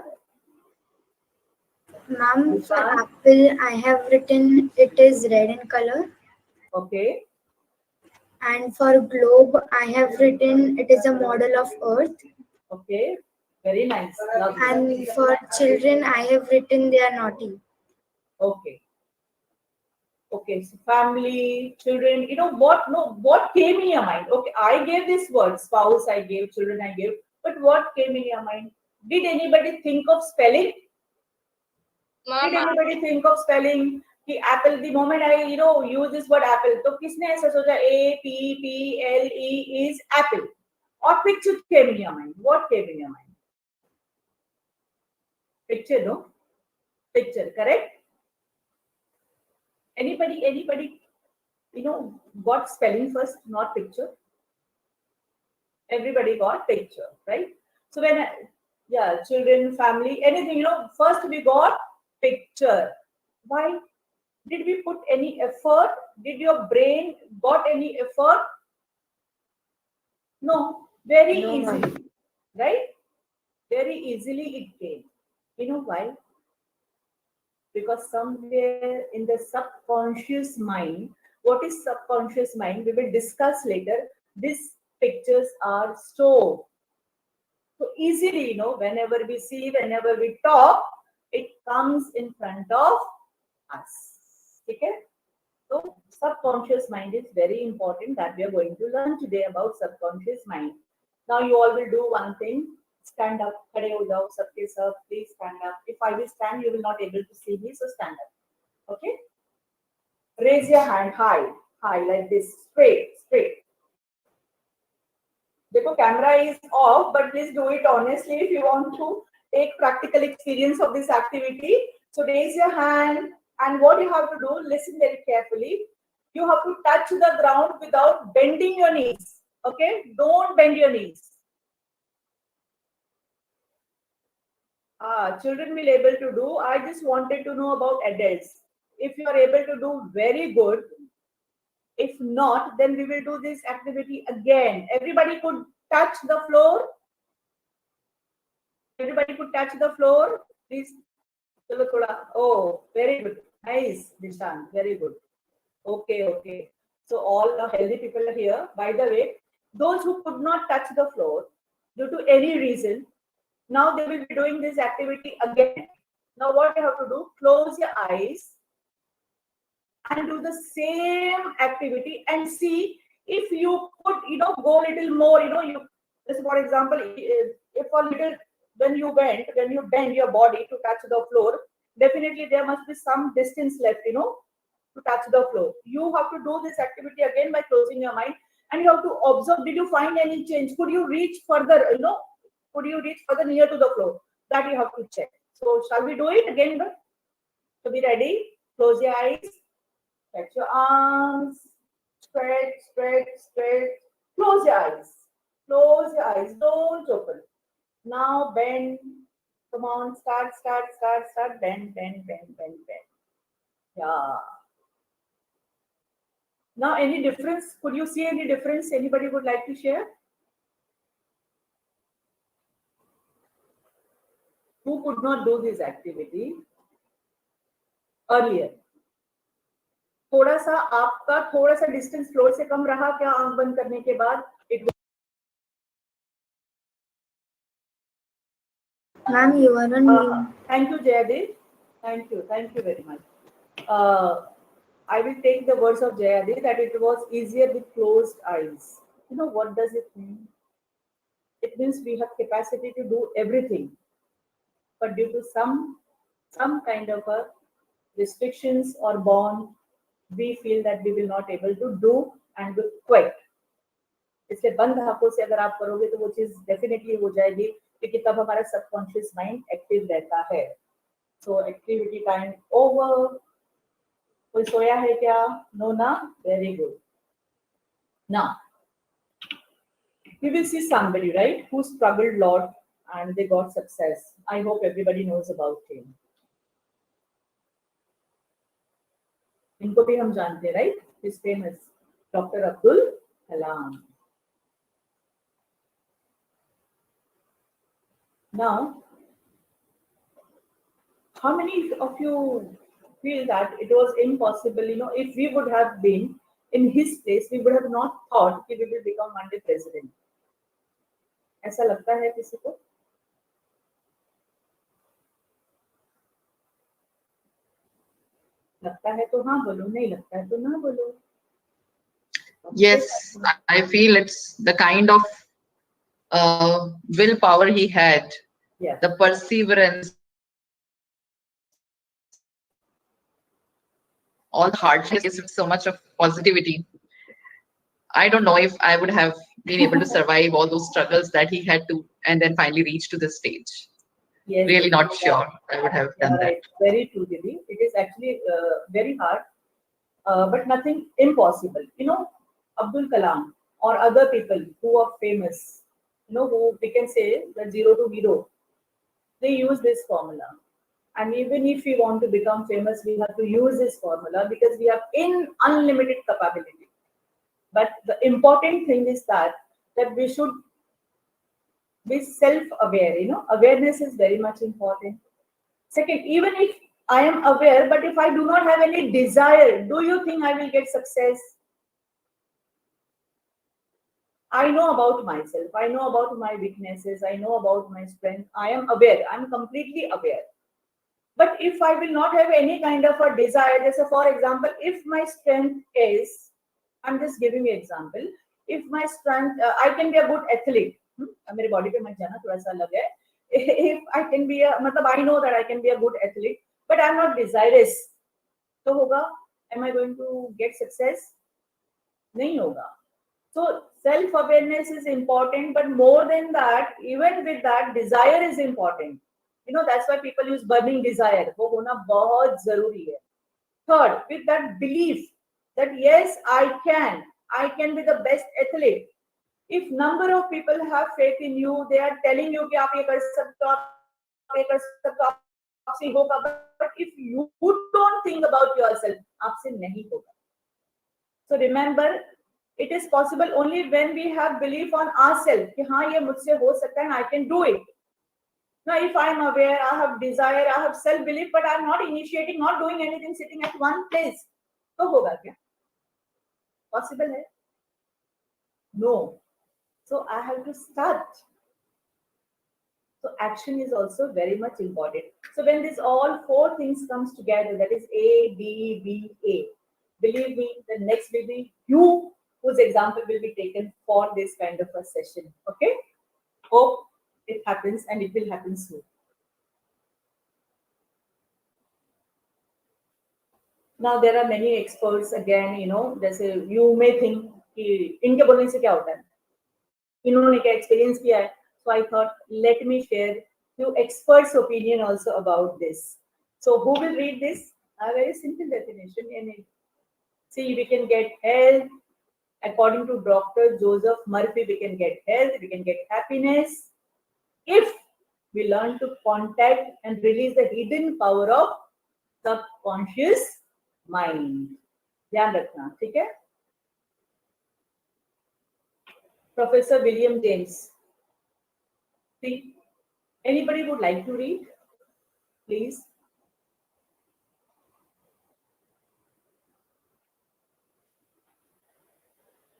Ma'am, for apple, I have written it is red in color. Okay. And for globe, I have written it is a model of Earth. Okay. Very nice. Lovely. And for children, I have written they are naughty. Okay. Okay. So family, children, what? No, what came in your mind? Okay, I gave this word, spouse, I gave, children, I gave. But what came in your mind? Did anybody think of spelling? Did anybody think of spelling? कि apple, the moment I use this word apple, तो किसने ऐसा सोचा APPLE is apple? Or picture came in your mind? What came in your mind? Picture, no? Picture, correct? Anybody, got spelling first, not picture? Everybody got picture, right? So when, children, family, anything, first we got picture. Why? Did we put any effort? Did your brain got any effort No, very No, ma'am. easily, right? Very easily it came. You know why? Because somewhere in the subconscious mind, what is subconscious mind? We will discuss later. These pictures are stored. So easily, whenever we see, whenever we talk, it comes in front of us. Okay? So subconscious mind is very important that we are going to learn today about subconscious mind. Now you all will do one thing. Stand up. Khade ho jao, sabke sab, please stand up. If I will stand, you will not able to see me, so stand up. Okay? Raise your hand high, high like this, straight, straight. The camera is off, but please do it honestly if you want to take practical experience of this activity. So raise your hand, and what you have to do, listen very carefully. You have to touch the ground without bending your knees. Okay? Don't bend your knees. Children will able to do. I just wanted to know about adults. If you are able to do, very good. If not, then we will do this activity again. Everybody could touch the floor. Everybody could touch the floor. Please. Oh, very good. Nice, Dishan. Very good. Okay, okay. So all the healthy people are here. By the way, those who could not touch the floor due to any reason, now they will be doing this activity again. Now what you have to do, close your eyes and do the same activity and see if you could, go a little more, you, just for example, if a little, when you bend your body to touch the floor, definitely there must be some distance left, to touch the floor. You have to do this activity again by closing your mind, and you have to observe, did you find any change? Could you reach further, could you reach further near to the floor? That you have to check. So shall we do it again? So be ready, close your eyes. Stretch your arms, stretch, stretch, stretch. Close your eyes. Close your eyes. Don't open. Now bend. Come on, start. Bend. Yeah. Now, any difference? Could you see any difference? Anybody would like to share? Who could not do this activity earlier? थोड़ा सा आपका थोड़ा सा distance floor से कम रहा क्या आंख बंद करने के बाद? Ma'am, you are on mute. Thank you, Jayadev. Thank you very much. I will take the words of Jayadev that it was easier with closed eyes. You know what does it mean? It means we have capacity to do everything, but due to some kind of a restrictions or bond, we feel that we will not able to do and will quit. इसलिए बंद आंखों से अगर आप करोगे तो वो चीज डेफिनेटली हो जाएगी, क्योंकि तब हमारा सबकॉन्शियस माइंड एक्टिव रहता है. सो एक्टिविटी टाइम ओवर. कोई सोया है क्या? नो ना? Very good. Now we will see somebody, right, who struggled a lot and they got success. I hope everybody knows about him. इनको भी हम जानते हैं, right? His famous Dr. Abdul Kalam. Now, how many of you feel that it was impossible? If we would have been in his place, we would have not thought that we will become one day president. ऐसा लगता है किसी को? लगता है तो हाँ बोलो, नहीं लगता है तो ना बोलो. Yes, I feel it's the kind of willpower he had, Yeah. the perseverance, all the hardships, so much of positivity. I don't know if I would have been able to survive all those struggles that he had to, and then finally reach to this stage. Yes, Really not sure I would have done that. Right. Very true, Didi. It is actually very hard, but nothing impossible. Abdul Kalam or other people who are famous, who we can say the zero to hero, they use this formula. And even if we want to become famous, we have to use this formula because we have unlimited capability. But the important thing is that that we should be self-aware. Awareness is very much important. Second, even if I am aware, but if I do not have any desire, do you think I will get success? I know about myself. I know about my weaknesses. I know about my strength. I am aware. I'm completely aware. But if I will not have any kind of a desire, just for example, if my strength is, I'm just giving you an example. If my strength, I can be a good athlete. मेरे body पे मत जाना, थोड़ा सा अलग है. If I can be मतलब I know that I can be a good athlete, but I'm not desirous, तो होगा? Am I going to get success? नहीं होगा. So self-awareness is important, but more than that, even with that, desire is important. That's why people use burning desire. वो होना बहुत जरूरी है. Third, with that belief that yes, I can be the best athlete. If number of people have faith in you, they are telling you कि आप ये कर सकते हो, आप ये कर सकते हो, आपसे होगा. But if you don't think about yourself, आपसे नहीं होगा. So remember, it is possible only when we have belief on ourselves कि हाँ ये मुझसे हो सकता है and I can do it. Now, if I am aware, I have desire, I have self-belief, but I am not initiating, not doing anything, sitting at one place, तो होगा क्या? Possible है? No. So I have to start. So action is also very much important. So when this all four things comes together, that is A, B, B, A. Believe me, the next will be you, whose example will be taken for this kind of a session. Okay? Hope it happens and it will happen soon. Now there are many experts again, जैसे you may think कि इनके बोलने से क्या होता है? इन्होंने क्या experience किया है? So I thought, let me share few experts' opinion also about this. So who will read this? A very simple definition. See, we can get health. According to Dr. Joseph Murphy, we can get health, we can get happiness if we learn to contact and release the hidden power of subconscious mind. ध्यान रखना, ठीक है? Professor William James. See, anybody would like to read? Please.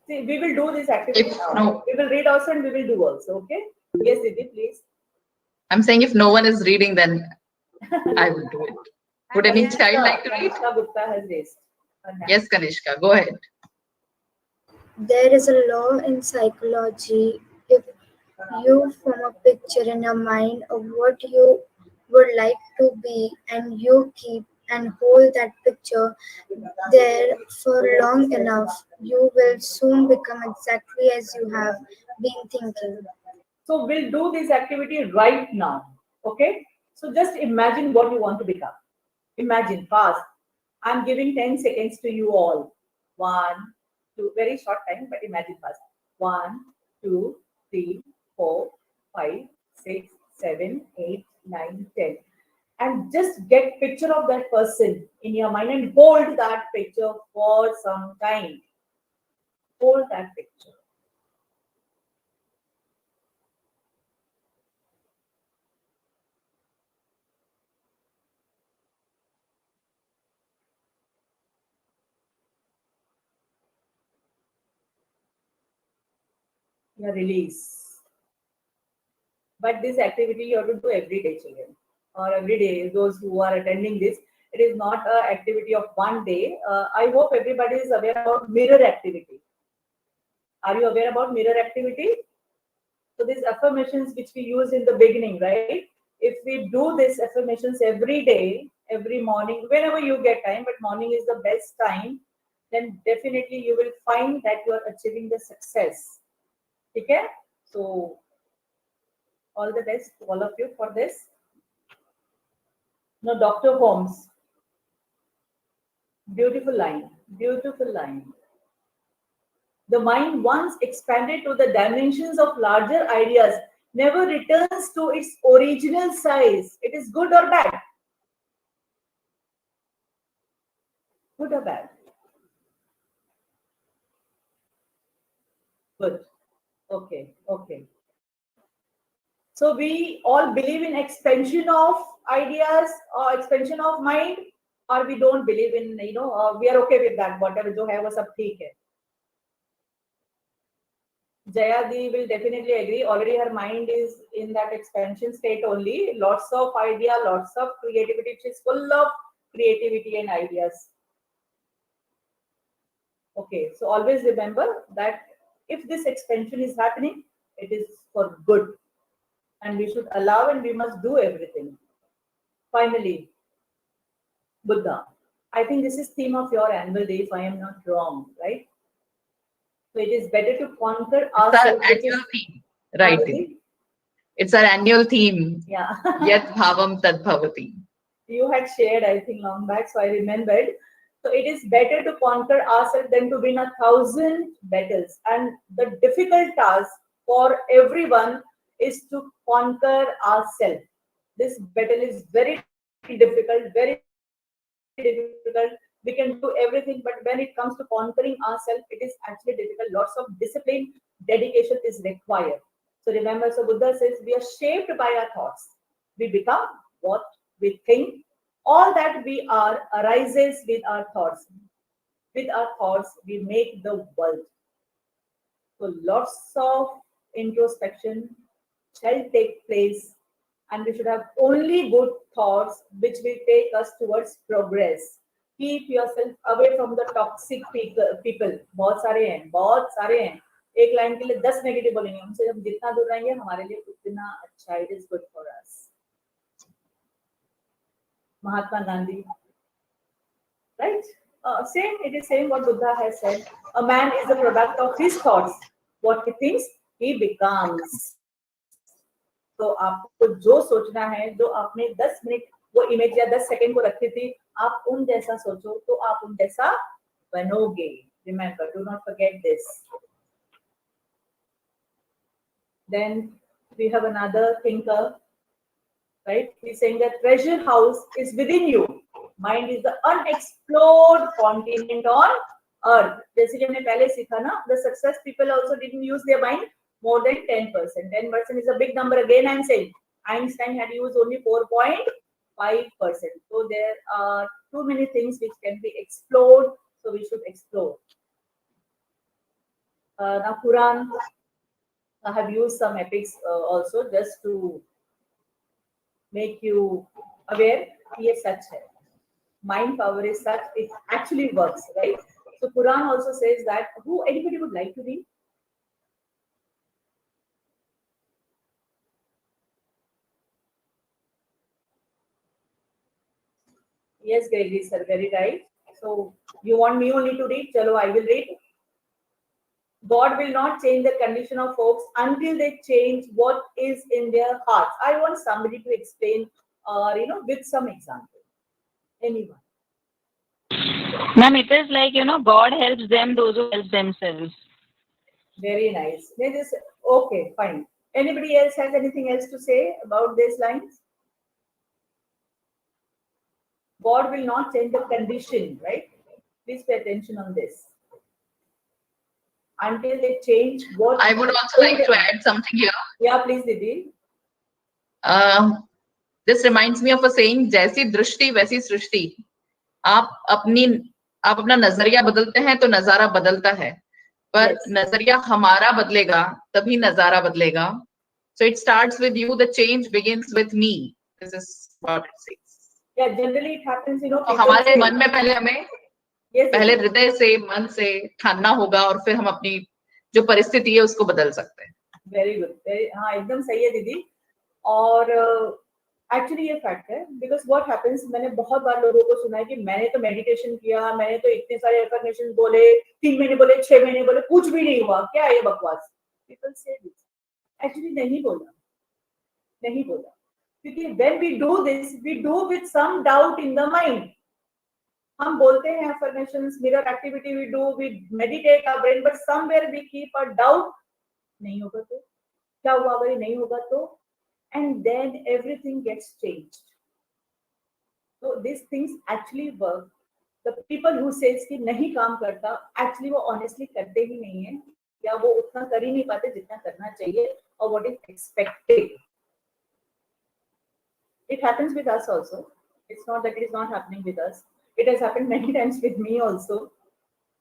See, we will do this activity now. No. We will read also and we will do also, okay? Yes, Didi, please. I'm saying if no one is reading, then I will do it. Would any child like to read? Kanishka Gupta has raised her hand. Yes, Kanishka, go ahead. There is a law in psychology. If you form a picture in your mind of what you would like to be and you keep and hold that picture there for long enough, you will soon become exactly as you have been thinking. So we'll do this activity right now, okay? So just imagine what you want to become. Imagine fast. I'm giving 10 seconds to you all. 1, 2, very short time, but imagine fast. 1, 2, 3, 4, 5, 6, 7, 8, 9, 10. And just get picture of that person in your mind and hold that picture for some time. Hold that picture. Your release. But this activity you have to do every day, children, or every day. Those who are attending this, it is not an activity of one day. I hope everybody is aware about mirror activity. Are you aware about mirror activity? So these affirmations which we use in the beginning, right? If we do these affirmations every day, every morning, whenever you get time, but morning is the best time, then definitely you will find that you are achieving the success. Okay? So all the best to all of you for this. Now, Dr. Holmes. Beautiful line. Beautiful line. The mind, once expanded to the dimensions of larger ideas, never returns to its original size. It is good or bad? Good or bad? Good. Okay, okay. So we all believe in expansion of ideas or expansion of mind, or we don't believe in, we are okay with that, whatever जो है वो सब ठीक है. Jaya Di will definitely agree. Already her mind is in that expansion state only. Lots of idea, lots of creativity. She's full of creativity and ideas. Okay, so always remember that if this expansion is happening, it is for good. And we should allow and we must do everything. Finally, Buddha. I think this is theme of your annual day, if I am not wrong, right? So it is better to conquer ourselves. It's our annual theme, right? Bhavati? It's our annual theme. Yeah. Yat bhavam tad bhavati. You had shared, I think, long back, so I remembered. So it is better to conquer ourselves than to win 1,000 battles. And the difficult task for everyone is to conquer ourselves. This battle is very difficult, very difficult. We can do everything, but when it comes to conquering ourselves, it is actually difficult. Lots of discipline, dedication is required. So remember, so Buddha says we are shaped by our thoughts. We become what we think. All that we are arises with our thoughts. With our thoughts, we make the world. So lots of introspection shall take place, and we should have only good thoughts which will take us towards progress. Keep yourself away from the toxic people. बहुत सारे हैं. एक line के लिए 10 negative बोलेंगे. उनसे हम जितना दूर रहेंगे हमारे लिए उतना अच्छा. It is good for us. Mahatma Gandhi, right? Same. It is same what Buddha has said. A man is the product of his thoughts. What he thinks, he becomes. तो आपको जो सोचना है, जो आपने 10 मिनट वो इमेज या 10 second को रखी थी, आप उन जैसा सोचो तो आप उन जैसा बनोगे. Remember, do not forget this. Then we have another thinker, right? He's saying that treasure house is within you. Mind is the unexplored continent on earth. जैसे कि हमने पहले सीखा ना, the success people also didn't use their mind more than 10%. 10% is a big number again. I'm saying Einstein had used only 4.5%. So there are too many things which can be explored. So we should explore. Now Quran, I have used some epics also just to make you aware. Yes, such hai. Mind power is such, it actually works, right? So Quran also says that anybody would like to read? Yes, Gregory sir, very right. So you want me only to read? Chalo, I will read. God will not change the condition of folks until they change what is in their hearts. I want somebody to explain, with some example. Anyone? Ma'am, it is like, God helps them, those who help themselves. Very nice. Okay, fine. Anybody else has anything else to say about these lines? God will not change the condition, right? Please pay attention on this. Until they change what... I would also like to add something here. Yeah, please, Didi. This reminds me of a saying, जैसी दृष्टि वैसी सृष्टि. आप अपना नजरिया बदलते हैं तो नजारा बदलता है, पर नजरिया हमारा बदलेगा तभी नजारा बदलेगा. So it starts with you. The change begins with me. This is what it says. Yeah, generally it happens, तो हमारे मन में पहले हमें पहले हृदय से, मन से ठानना होगा और फिर हम अपनी जो परिस्थिति है उसको बदल सकते हैं. Very good. हाँ, एकदम सही है दीदी. और एक्चुअली ये फैक्ट है, बिकॉज व्हाट हैपेंस, मैंने बहुत बार लोगों को सुना है कि मैंने तो मेडिटेशन किया, मैंने तो इतने सारे अफर्मेशन बोले, 3 महीने बोले, 6 महीने बोले, कुछ भी नहीं हुआ. क्या है ये बकवास? पीपल से दिस. एक्चुअली नहीं बोला. क्योंकि when we do this, we do with some doubt in the mind. हम बोलते हैं affirmations, mirror activity we do, we meditate our brain, but somewhere we keep a doubt. नहीं होगा तो क्या हुआ, अगर ये नहीं होगा तो, and then everything gets changed. So these things actually work. The people who says कि नहीं काम करता, actually वो honestly करते ही नहीं है. या वो उतना कर ही नहीं पाते जितना करना चाहिए और what is expected. It happens with us also. It's not that it is not happening with us. It has happened many times with me also.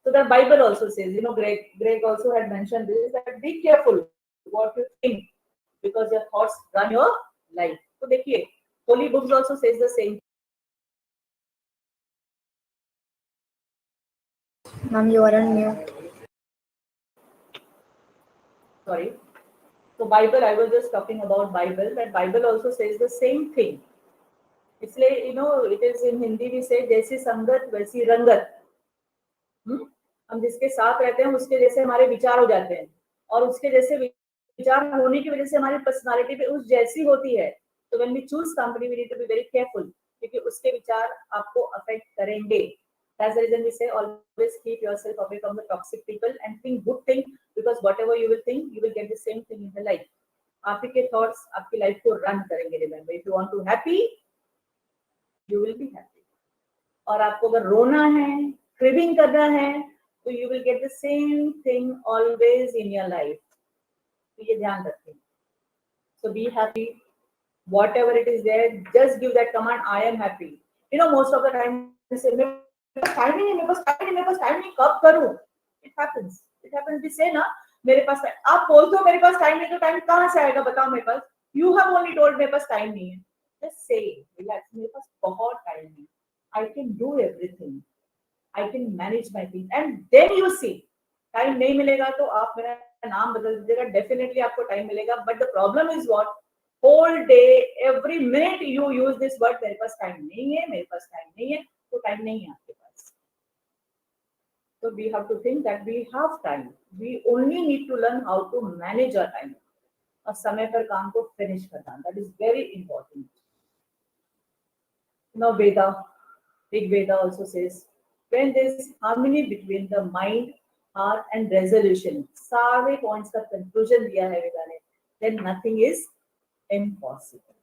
So the Bible also says, you know, Greg also had mentioned this, that be careful what you think, because your thoughts run your life. So देखिए, Holy books also says the same. Ma'am, you are on mute. Sorry. So Bible, I was just talking about Bible, that Bible also says the same thing. इसलिए, you know, it is in Hindi we say जैसी संगत वैसी रंगत. हम जिसके साथ रहते हैं उसके जैसे हमारे विचार हो जाते हैं, और उसके जैसे विचार होने की वजह से हमारी पर्सनालिटी भी उस जैसी होती है. तो when we choose company we need to be very careful, क्योंकि उसके विचार आपको अफेक्ट करेंगे. That's the reason we say always keep yourself away from the toxic people and think good thing, because whatever you will think, you will get the same thing in the life. आपके thoughts आपकी life को run करेंगे. Remember, if you want to happy, you will be happy. और आपको अगर रोना है, cribbing करना है, तो you will get the same thing always in your life. तो ये ध्यान रखें. So be happy. Whatever it is there, just give that command. I am happy. You know, most of the time we say, मेरे पास time नहीं, कब करूं? It happens. We say ना, मेरे पास टाइम. आप बोलते हो मेरे पास टाइम नहीं, तो टाइम कहाँ से आएगा? बताओ मेरे पास. You have only told मेरे पास टाइम नहीं है. Just say, relax. मेरे पास बहुत टाइम है. I can do everything. I can manage my things. And then you see, time नहीं मिलेगा तो आप मेरा नाम बदल दीजिएगा. Definitely आपको टाइम मिलेगा. But the problem is what? Whole day, every minute you use this word. मेरे पास टाइम नहीं है, मेरे पास टाइम नहीं है, तो टाइम नहीं है आपके पास. So we have to think that we have time. We only need to learn how to manage our time. और समय पर काम को finish करना. That is very important. Now Veda, Big Veda also says, when there is harmony between the mind, heart and resolution, सारे points का conclusion दिया है वेदा ने, then nothing is impossible.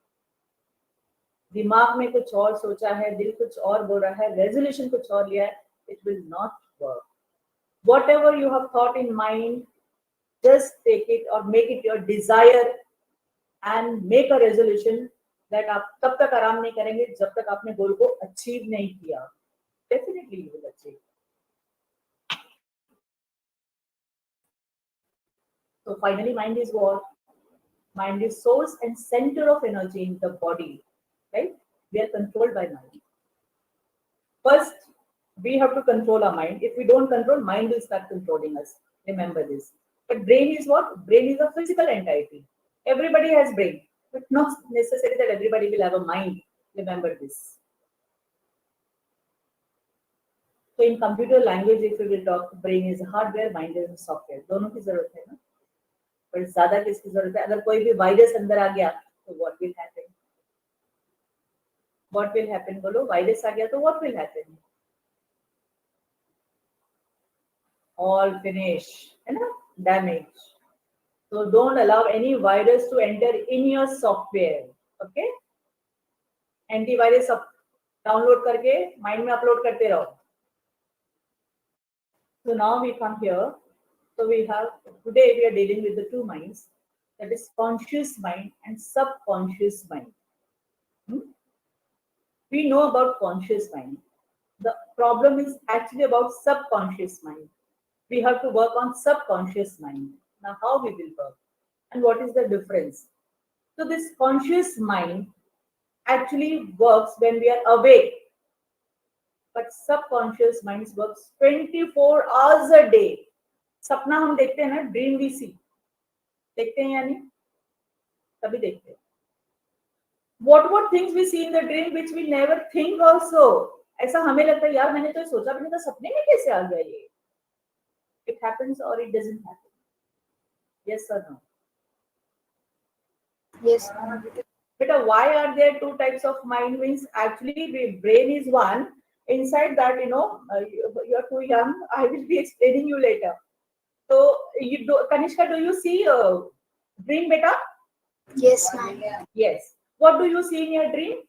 दिमाग में कुछ और सोचा है, दिल कुछ और बोल रहा है, resolution कुछ और लिया है, it will not work. Whatever you have thought in mind, just take it or make it your desire and make a resolution that आप तब तक आराम नहीं करेंगे जब तक आपने गोल को अचीव नहीं किया. Definitely you will achieve. So finally, mind is what? Mind is source and center of energy in the body, right? We are controlled by mind. First, we have to control our mind. If we don't control, mind will start controlling us. Remember this. But brain is what? Brain is a physical entity. Everybody has brain, but not necessarily that everybody will have a mind. Remember this. So in computer language, if we will talk, brain is hardware, mind is software. दोनों की जरूरत है ना? पर ज्यादा किसकी जरूरत है? अगर कोई भी वायरस अंदर आ गया, तो what will happen? What will happen? बोलो, वायरस आ गया तो what will happen? All finish, है ना? Damage. So don't allow any virus to enter in your software. Okay? Antivirus download करके mind में upload करते रहो. So now we come here. So we have, today we are dealing with the two minds, that is conscious mind and subconscious mind. We know about conscious mind. The problem is actually about subconscious mind. We have to work on subconscious mind. Now how we will work and what is the difference? So this conscious mind actually works when we are awake. But subconscious mind works 24 hours a day. सपना हम देखते हैं ना, dream we सी देखते हैं या नहीं? तभी देखते हैं. What things we see in the dream which we never think also. ऐसा हमें लगता है यार मैंने तो सोचा भी नहीं था, सपने में कैसे आ गया ये? It happens or it doesn't happen. Yes or no? Yes. But why are there two types of mind? Means actually brain is one. Inside that, you know, you're too young. I will be explaining you later. So, Kanishka, do you see dream, beta? Yes, ma'am. Yes. What do you see in your dream?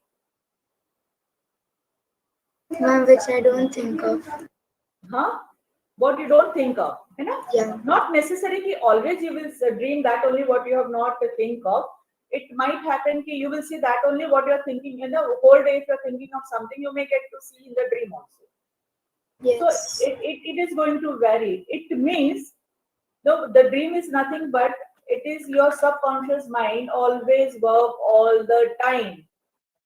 Ma'am, which I don't think of. Huh? what you don't think of, you know. Yeah. Not necessarily always you will dream that only what you have not to think of. It might happen that you will see that only what you are thinking in the whole day. If you are thinking of something, you may get to see in the dream also. Yes. So it is going to vary. It means the dream is nothing but it is your subconscious mind always work all the time.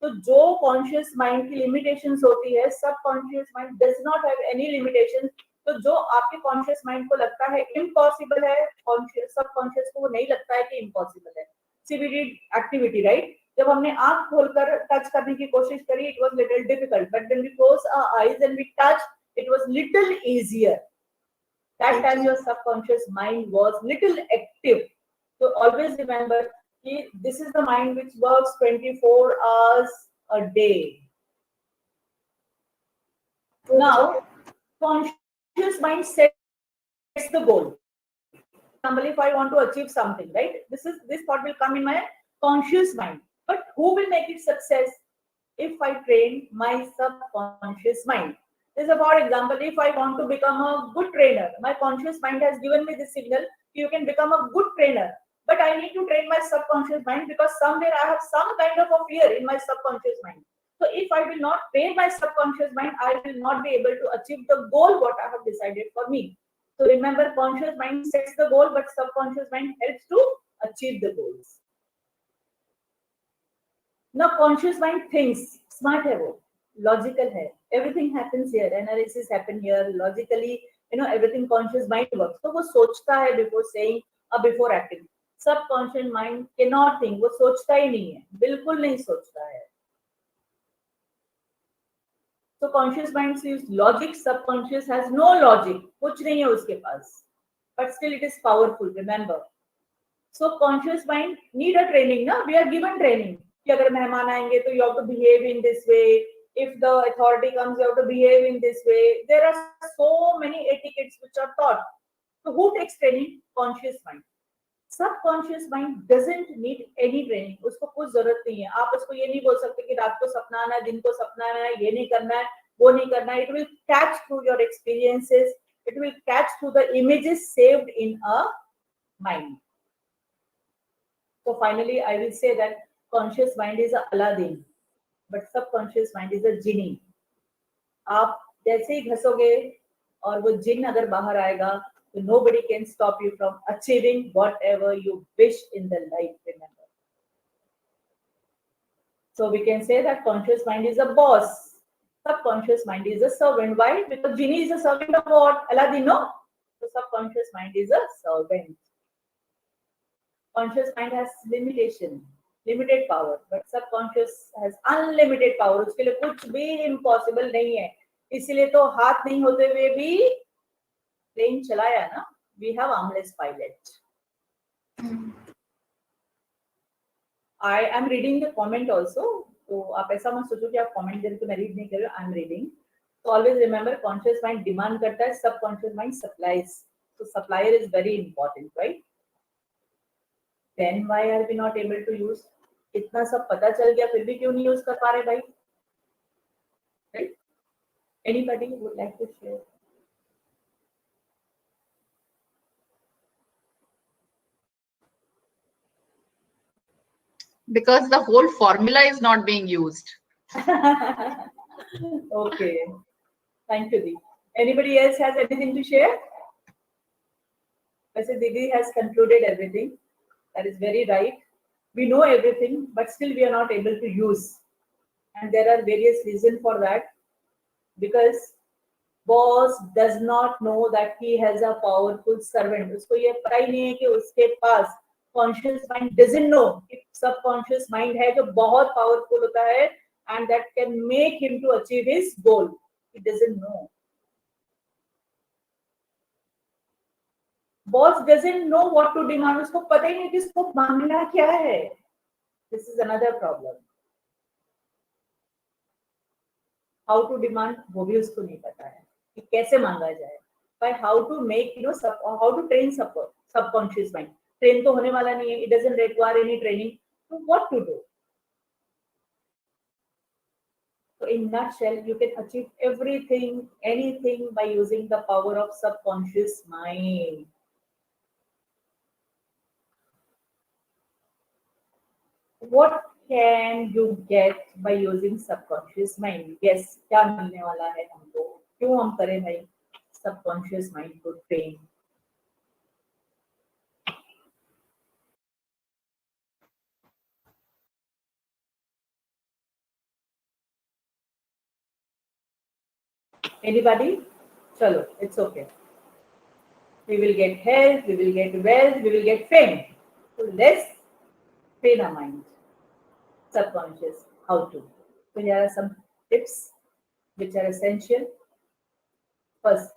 तो जो conscious mind की limitations होती है, subconscious mind does not have any limitation. तो जो आपके conscious mind को लगता है इम्पॉसिबल है, कॉन्शियस सबकॉन्शियस को वो नहीं लगता है कि इम्पॉसिबल है. See we did activity, right? जब हमने आंख खोलकर टच करने की कोशिश करी, it was little difficult, but when we close our eyes and we touch, it was little easier. That time your subconscious mind was little active. So always remember, this is the mind which works 24 hours a day. Now, conscious mind sets the goal. For example, if I want to achieve something, right? This thought will come in my conscious mind. But who will make it success? If I train my subconscious mind. This is, for example, if I want to become a good trainer, my conscious mind has given me the signal, you can become a good trainer. But I need to train my subconscious mind because somewhere I have some kind of a fear in my subconscious mind. So if I will not train my subconscious mind, I will not be able to achieve the goal what I have decided for me. So remember, conscious mind sets the goal, but subconscious mind helps to achieve the goals. Now conscious mind thinks, smart है वो, logical है, everything happens here, analysis happen here, logically, you know, everything conscious mind works. तो वो सोचता है before saying or before acting. Subconscious mind cannot think, वो सोचता ही नहीं है, बिल्कुल नहीं सोचता है. So conscious mind sees logic, subconscious has no logic, कुछ नहीं है उसके पास, but still it is powerful. Remember. So conscious mind need a training, ना? We are given training. कि अगर मेहमान आएंगे तो you have to behave in this way. If the authority comes, you have to behave in this way. There are so many etiquettes which are taught. So who takes training? Conscious mind. Subconscious mind doesn't need any training. उसको कुछ जरूरत नहीं है. आप उसको ये नहीं बोल सकते कि रात को सपना आना है, दिन को सपना आना है, ये नहीं करना है, वो नहीं करना है. It will catch through your experiences. It will catch through the images saved in a mind. So finally, I will say that conscious mind is a Aladdin, but subconscious mind is a genie. आप जैसे ही घसोगे और वो जिन अगर बाहर आएगा, तो nobody can stop you from achieving whatever you wish in the life. Remember. So we can say that conscious mind is a boss, subconscious mind is a servant. Why? Because genie is a servant of what? Aladdin, no? So subconscious mind is a servant. Conscious mind has limited power, but subconscious has unlimited power. उसके लिए कुछ भी impossible नहीं है. इसीलिए तो हाथ नहीं होते हुए भी प्लेन चलाया ना. We have armless pilot. I am reading the comment also. तो आप ऐसा मत सोचो कि आप comment दे रहे तो मैं read नहीं कर रही. I am reading. So always remember, conscious mind demand करता है, subconscious mind supplies. So supplier is very important, right? Then why are we not able to use? इतना सब पता चल गया फिर भी क्यों नहीं यूज कर पा रहे भाई? Right? Anybody would like to share? Because the whole formula is not being used. Okay. Thank you, Dee. Anybody else has anything to share? वैसे Didi has concluded everything. That is very right. We know everything, but still we are not able to use. And there are various reasons for that. Because boss does not know that he has a powerful servant. उसको ये पता ही नहीं है कि उसके पास conscious mind doesn't know कि subconscious mind है जो बहुत powerful होता है and that can make him to achieve his goal. He doesn't know. Boss doesn't know what to demand. उसको पता ही नहीं कि उसको मांगना क्या है. This is another problem. How to demand वो भी उसको नहीं पता है कि कैसे मांगा जाए. By how to make, you know, how to train subconscious mind. Train तो होने वाला नहीं है. It doesn't require any training. So what to do? So in nutshell, you can achieve everything, anything by using the power of subconscious mind. What can you get by using subconscious mind? Yes, क्या मिलने वाला है हमको? क्यों हम करें भाई subconscious mind को train? Anybody? Chalo, it's okay. We will get health, we will get wealth, we will get fame. So let's train our mind. Subconscious. How to? So here are some tips which are essential. First,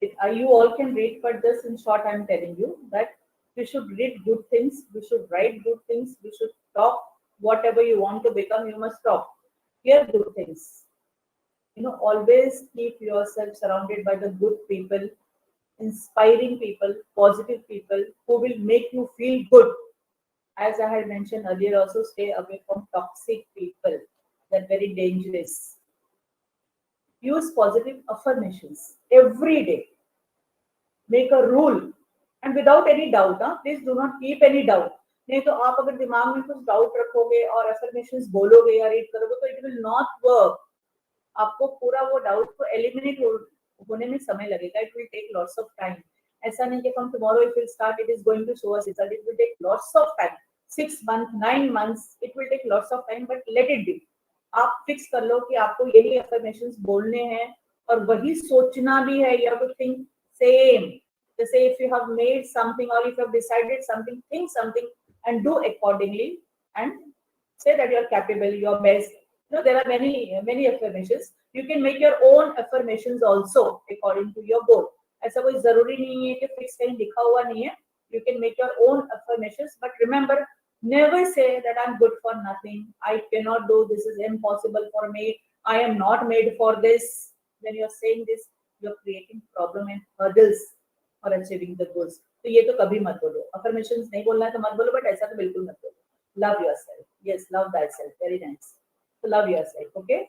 you all can read, but this in short, I'm telling you that you should read good things, you should write good things, you should talk whatever you want to become, you must talk. Hear good things. Always keep yourself surrounded by the good people, inspiring people, positive people who will make you feel good. As I had mentioned earlier, also stay away from toxic people. They're very dangerous. Use positive affirmations every day. Make a rule and without any doubt. Please do not keep any doubt. नहीं तो आप अगर दिमाग में कुछ doubt रखोगे और affirmations बोलोगे या रीड करोगे तो it will not work. आपको पूरा वो डाउट को एलिमिनेट होने में समय लगेगा. It will take lots of time. ऐसा नहीं कि from tomorrow it will start, it is going to show us result. It will take lots of time. 6 months, 9 months, it will take lots of time, but let it be. आप fix कर लो कि आपको यही affirmations बोलने हैं और वही सोचना भी है. You have to think same. जैसे if you have made something or if you have decided something, think something and do accordingly and say that you are capable, you are best. There are many affirmations. You can make your own affirmations also according to your goal. ऐसा कोई जरूरी नहीं है कि fix कहीं लिखा हुआ नहीं है. You can make your own affirmations, but remember, never say that I'm good for nothing. I cannot do this. Is impossible for me. I am not made for this. When you're saying this, you're creating problem and hurdles for achieving the goals. तो ये तो कभी मत बोलो. Affirmations नहीं बोलना है तो मत बोलो, but ऐसा तो बिल्कुल मत बोलो. Love yourself. Yes, love thyself. Very nice. So love yourself. Okay.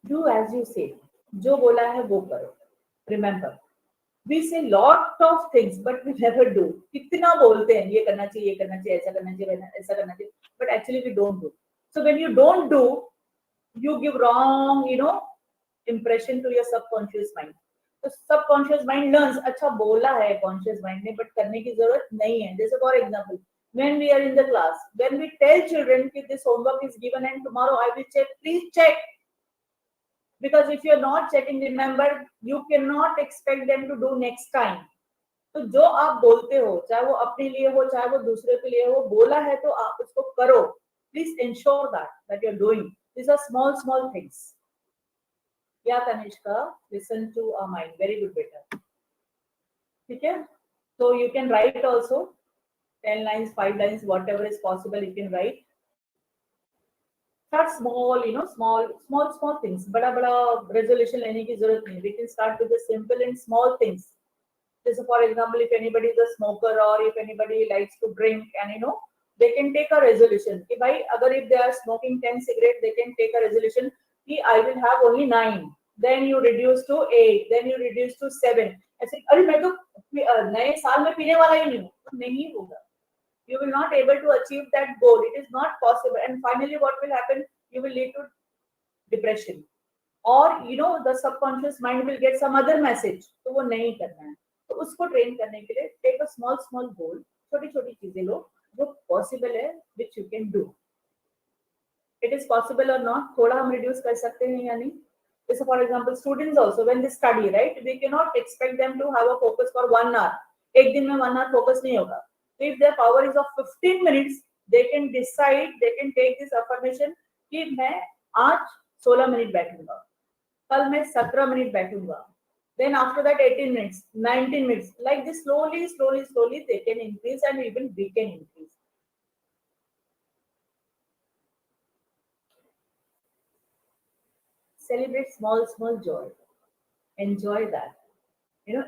Do as you say. जो बोला है वो करो. Remember, we say lot of things, but we never do. कितना बोलते हैं ये करना चाहिए, ऐसा करना चाहिए, ऐसा करना चाहिए, but actually we don't do. So when you don't do, you give wrong, impression to your subconscious mind. तो subconscious mind learns, अच्छा बोला है conscious mind ने, but करने की जरूरत नहीं है. जैसे for example, when we are in the class, when we tell children that this homework is given and tomorrow I will check, please check. Because if you're not checking, remember, you cannot expect them to do next time. तो जो आप बोलते हो, चाहे वो अपने लिए हो, चाहे वो दूसरे के लिए हो, बोला है तो आप उसको करो. Please ensure that you're doing. These are small things. Yeah, Tanishka, listen to our mind. Very good, beta. Okay? So you can write also 10 lines, 5 lines, whatever is possible, you can write. Start small, small things. बड़ा resolution लेने की जरूरत नहीं. We can start with the simple and small things. So for example, if anybody is a smoker or if anybody likes to drink, and they can take a resolution. कि भाई अगर if they are smoking 10 cigarettes, they can take a resolution कि I will have only 9. Then you reduce to 8. Then you reduce to 7. ऐसे अरे मैं तो नए साल में पीने वाला ही नहीं हूँ. नहीं होगा. You will not able to achieve that goal. It is not possible. And finally, what will happen? You will lead to depression. Or, the subconscious mind will get some other message. तो वो नहीं करना है. तो उसको train करने के लिए take a small goal. छोटी चीजें लो जो possible है, which you can do. It is possible or not? थोड़ा हम reduce कर सकते हैं या नहीं? So for example, students also, when they study, right, we cannot expect them to have a focus for 1 hour. एक दिन में 1 hour focus नहीं होगा. If their power is of 15 minutes, they can decide, they can take this affirmation कि मैं आज 16 minute बैठूंगा, कल मैं 17 मिनट बैठूंगा, then after that 18 minutes, 19 minutes, like this slowly they can increase and even we can increase. Celebrate small joy. Enjoy that.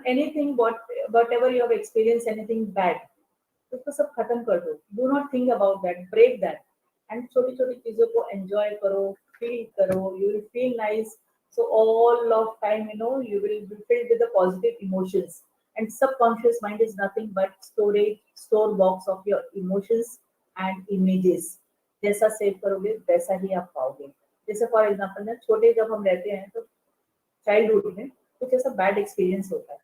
Anything, whatever you have experienced, anything bad, उसको सब खत्म कर दो. Do not think about that. Break that. And छोटी छोटी चीजों को enjoy करो, feel करो. You will feel nice. So all of time, you will be filled with the positive emotions. And subconscious mind is nothing but store box of your emotions and images. जैसा save करोगे वैसा ही आप पाओगे. जैसे for example ना, छोटे जब हम रहते हैं तो चाइल्डहुड में कुछ ऐसा बैड एक्सपीरियंस होता है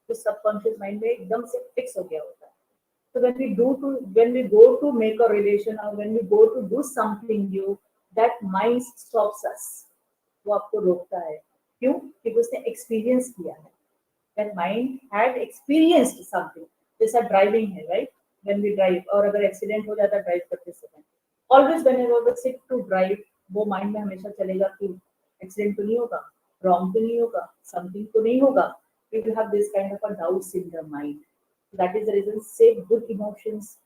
तो सबकॉन्शियस माइंड में एकदम से फिक्स हो गया होता है. So when we go to make a relation or when we go to do something new, that mind stops us. वो आपको रोकता है. क्यों? क्योंकि उसने एक्सपीरियंस किया है. When mind had experienced something, जैसा ड्राइविंग है, राइट? When we drive, और अगर एक्सीडेंट हो जाता है ड्राइव करते समय, always whenever we sit to drive, वो माइंड में हमेशा चलेगा कि एक्सीडेंट तो नहीं होगा, रॉन्ग तो नहीं होगा, समथिंग तो नहीं होगा. We will have this kind of a doubts in the mind. That is the reason, save good emotions,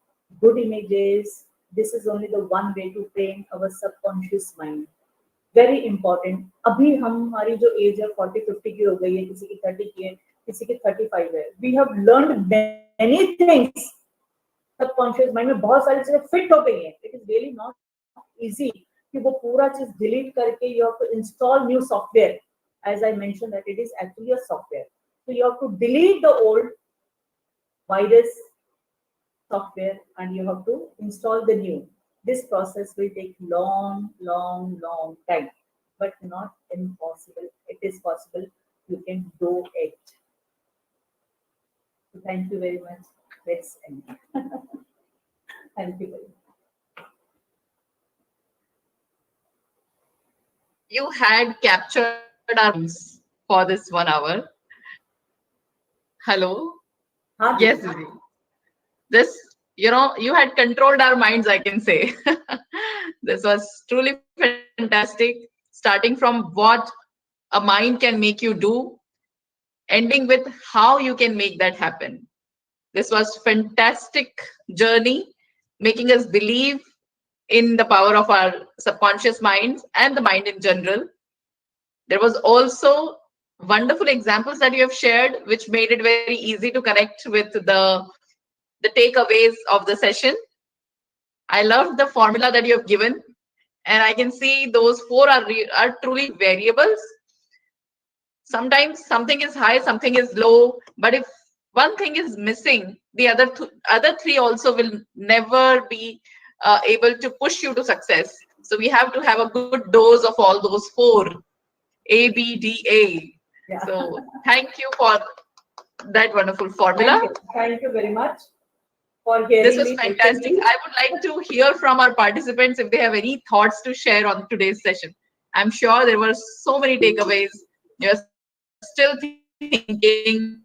good images. This is only the one way to train our subconscious mind. Very important. अभी हमारी जो as है 40-50 की हो गई है, किसी की 30 की है, किसी की 35 है. We have learned many things. Subconscious mind में बहुत सारी चीजें फिट हो गई हैं. It is really not easy कि वो पूरा चीज डिलीट करके you have to install new software. As I mentioned that it is actually a software. So you have to delete the old virus software and you have to install the new. This process will take long time, but not impossible. It is possible. You can do it. So thank you very much. Let's end. Thank you very much. You had captured our minds for this 1 hour. Hello. हाँ, Yes, Didi. This, you had controlled our minds, I can say. This was truly fantastic. Starting from what a mind can make you do, ending with how you can make that happen. This was fantastic journey, making us believe in the power of our subconscious minds and the mind in general. There was also wonderful examples that you have shared, which made it very easy to connect with the takeaways of the session. I loved the formula that you have given, and I can see those 4 are truly variables. Sometimes something is high, something is low, but if one thing is missing, the other 3 also will never be able to push you to success. So we have to have a good dose of all those 4, A, B, D, A. Yeah. So thank you for that wonderful formula. Thank you very much for hearing. This was fantastic. I would like to hear from our participants if they have any thoughts to share on today's session. I'm sure there were so many takeaways. You're still thinking,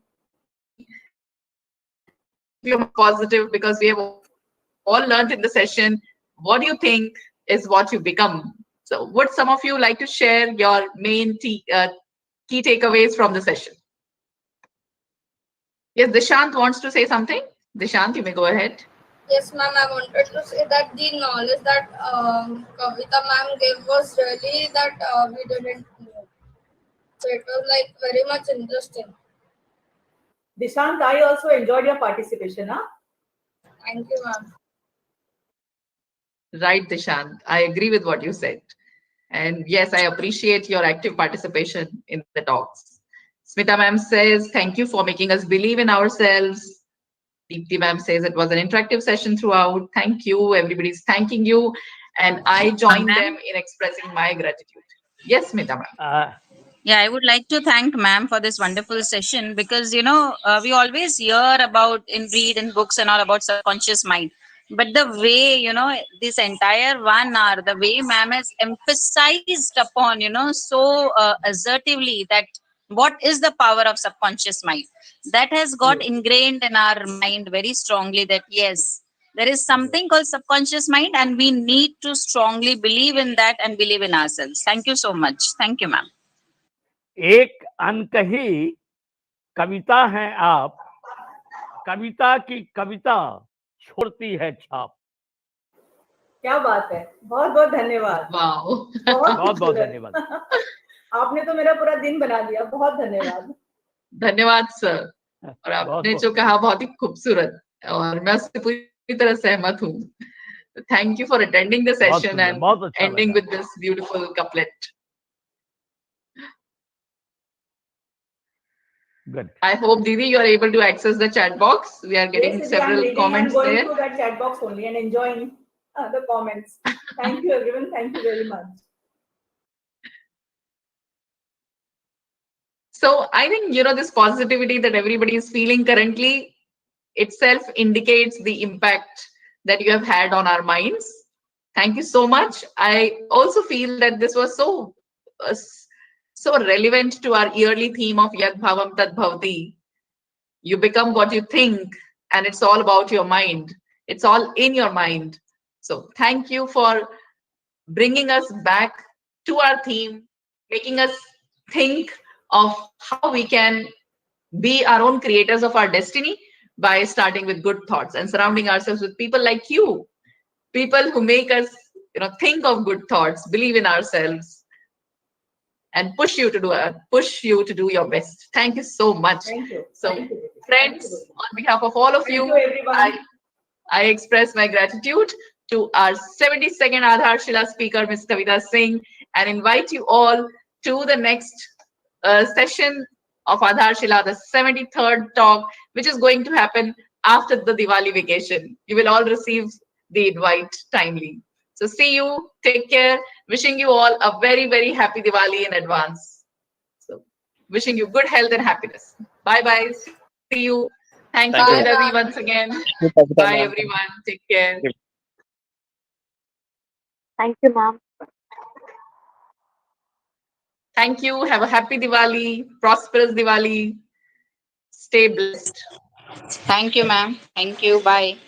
you're positive, because we have all learned in the session. What you think is what you become. So would some of you like to share your main key takeaways from the session? Yes, Dishant wants to say something. Dishant, you may go ahead. Yes, ma'am. I wanted to say that the knowledge that Kavita ma'am gave was really that we didn't know. So it was like very much interesting. Dishant, I also enjoyed your participation. Huh? Thank you, ma'am. Right, Dishant. I agree with what you said. And yes, I appreciate your active participation in the talks. Smita ma'am says, thank you for making us believe in ourselves. Deepti ma'am says it was an interactive session throughout. Thank you. Everybody's thanking you. And I join them in expressing my gratitude. Yes, Smita ma'am. Yeah, I would like to thank ma'am for this wonderful session because, we always hear about read in books and all about subconscious mind. But the way, this entire 1 hour, the way ma'am has emphasized upon, so assertively that what is the power of subconscious mind, that has got ingrained in our mind very strongly that yes, there is something called subconscious mind and we need to strongly believe in that and believe in ourselves. Thank you so much. Thank you, ma'am. एक अनकही कविता हैं आप, कविता की कविता छोड़ती है छाप. क्या बात है. बहुत बहुत धन्यवाद. बहुत बहुत धन्यवाद. आपने तो मेरा पूरा दिन बना दिया. बहुत धन्यवाद. धन्यवाद सर. और आपने जो कहा बहुत ही खूबसूरत. और मैं उससे पूरी तरह सहमत हूँ. Thank you for attending the बहुत session सुंदर, and बहुत अच्छा ending लगा. with this beautiful couplet. Good. I hope, Didi, you are able to access the chat box. We are getting Yes, several I'm reading. comments I'm going there. through that chat box only and enjoying the comments. Thank you, everyone. Thank you very much. So I think, this positivity that everybody is feeling currently itself indicates the impact that you have had on our minds. Thank you so much. I also feel that this was so relevant to our yearly theme of Yad Bhavam Tad Bhavati. You become what you think, and it's all about your mind. It's all in your mind. So thank you for bringing us back to our theme, making us think of how we can be our own creators of our destiny by starting with good thoughts and surrounding ourselves with people like you, people who make us think of good thoughts, believe in ourselves, and push you to do your best. Thank you so much. Thank you. So Thank you. friends, on behalf of all of Thank you, you, everyone. I express my gratitude to our 72nd Aadharshila speaker, Ms. Kavita Singh, and invite you all to the next session of Aadharshila, the 73rd talk, which is going to happen after the Diwali vacation. You will all receive the invite timely. So see you, take care, wishing you all a very, very happy Diwali in advance. So wishing you good health and happiness. Bye-bye. See you. Thank Thank you, you, Ravi, ma'am. once again. Thank you, Kavita Bye, ma'am. everyone. Take care. Thank you, ma'am. Thank you. Have a happy Diwali, prosperous Diwali. Stay blessed. Thank you, ma'am. Thank you. Bye.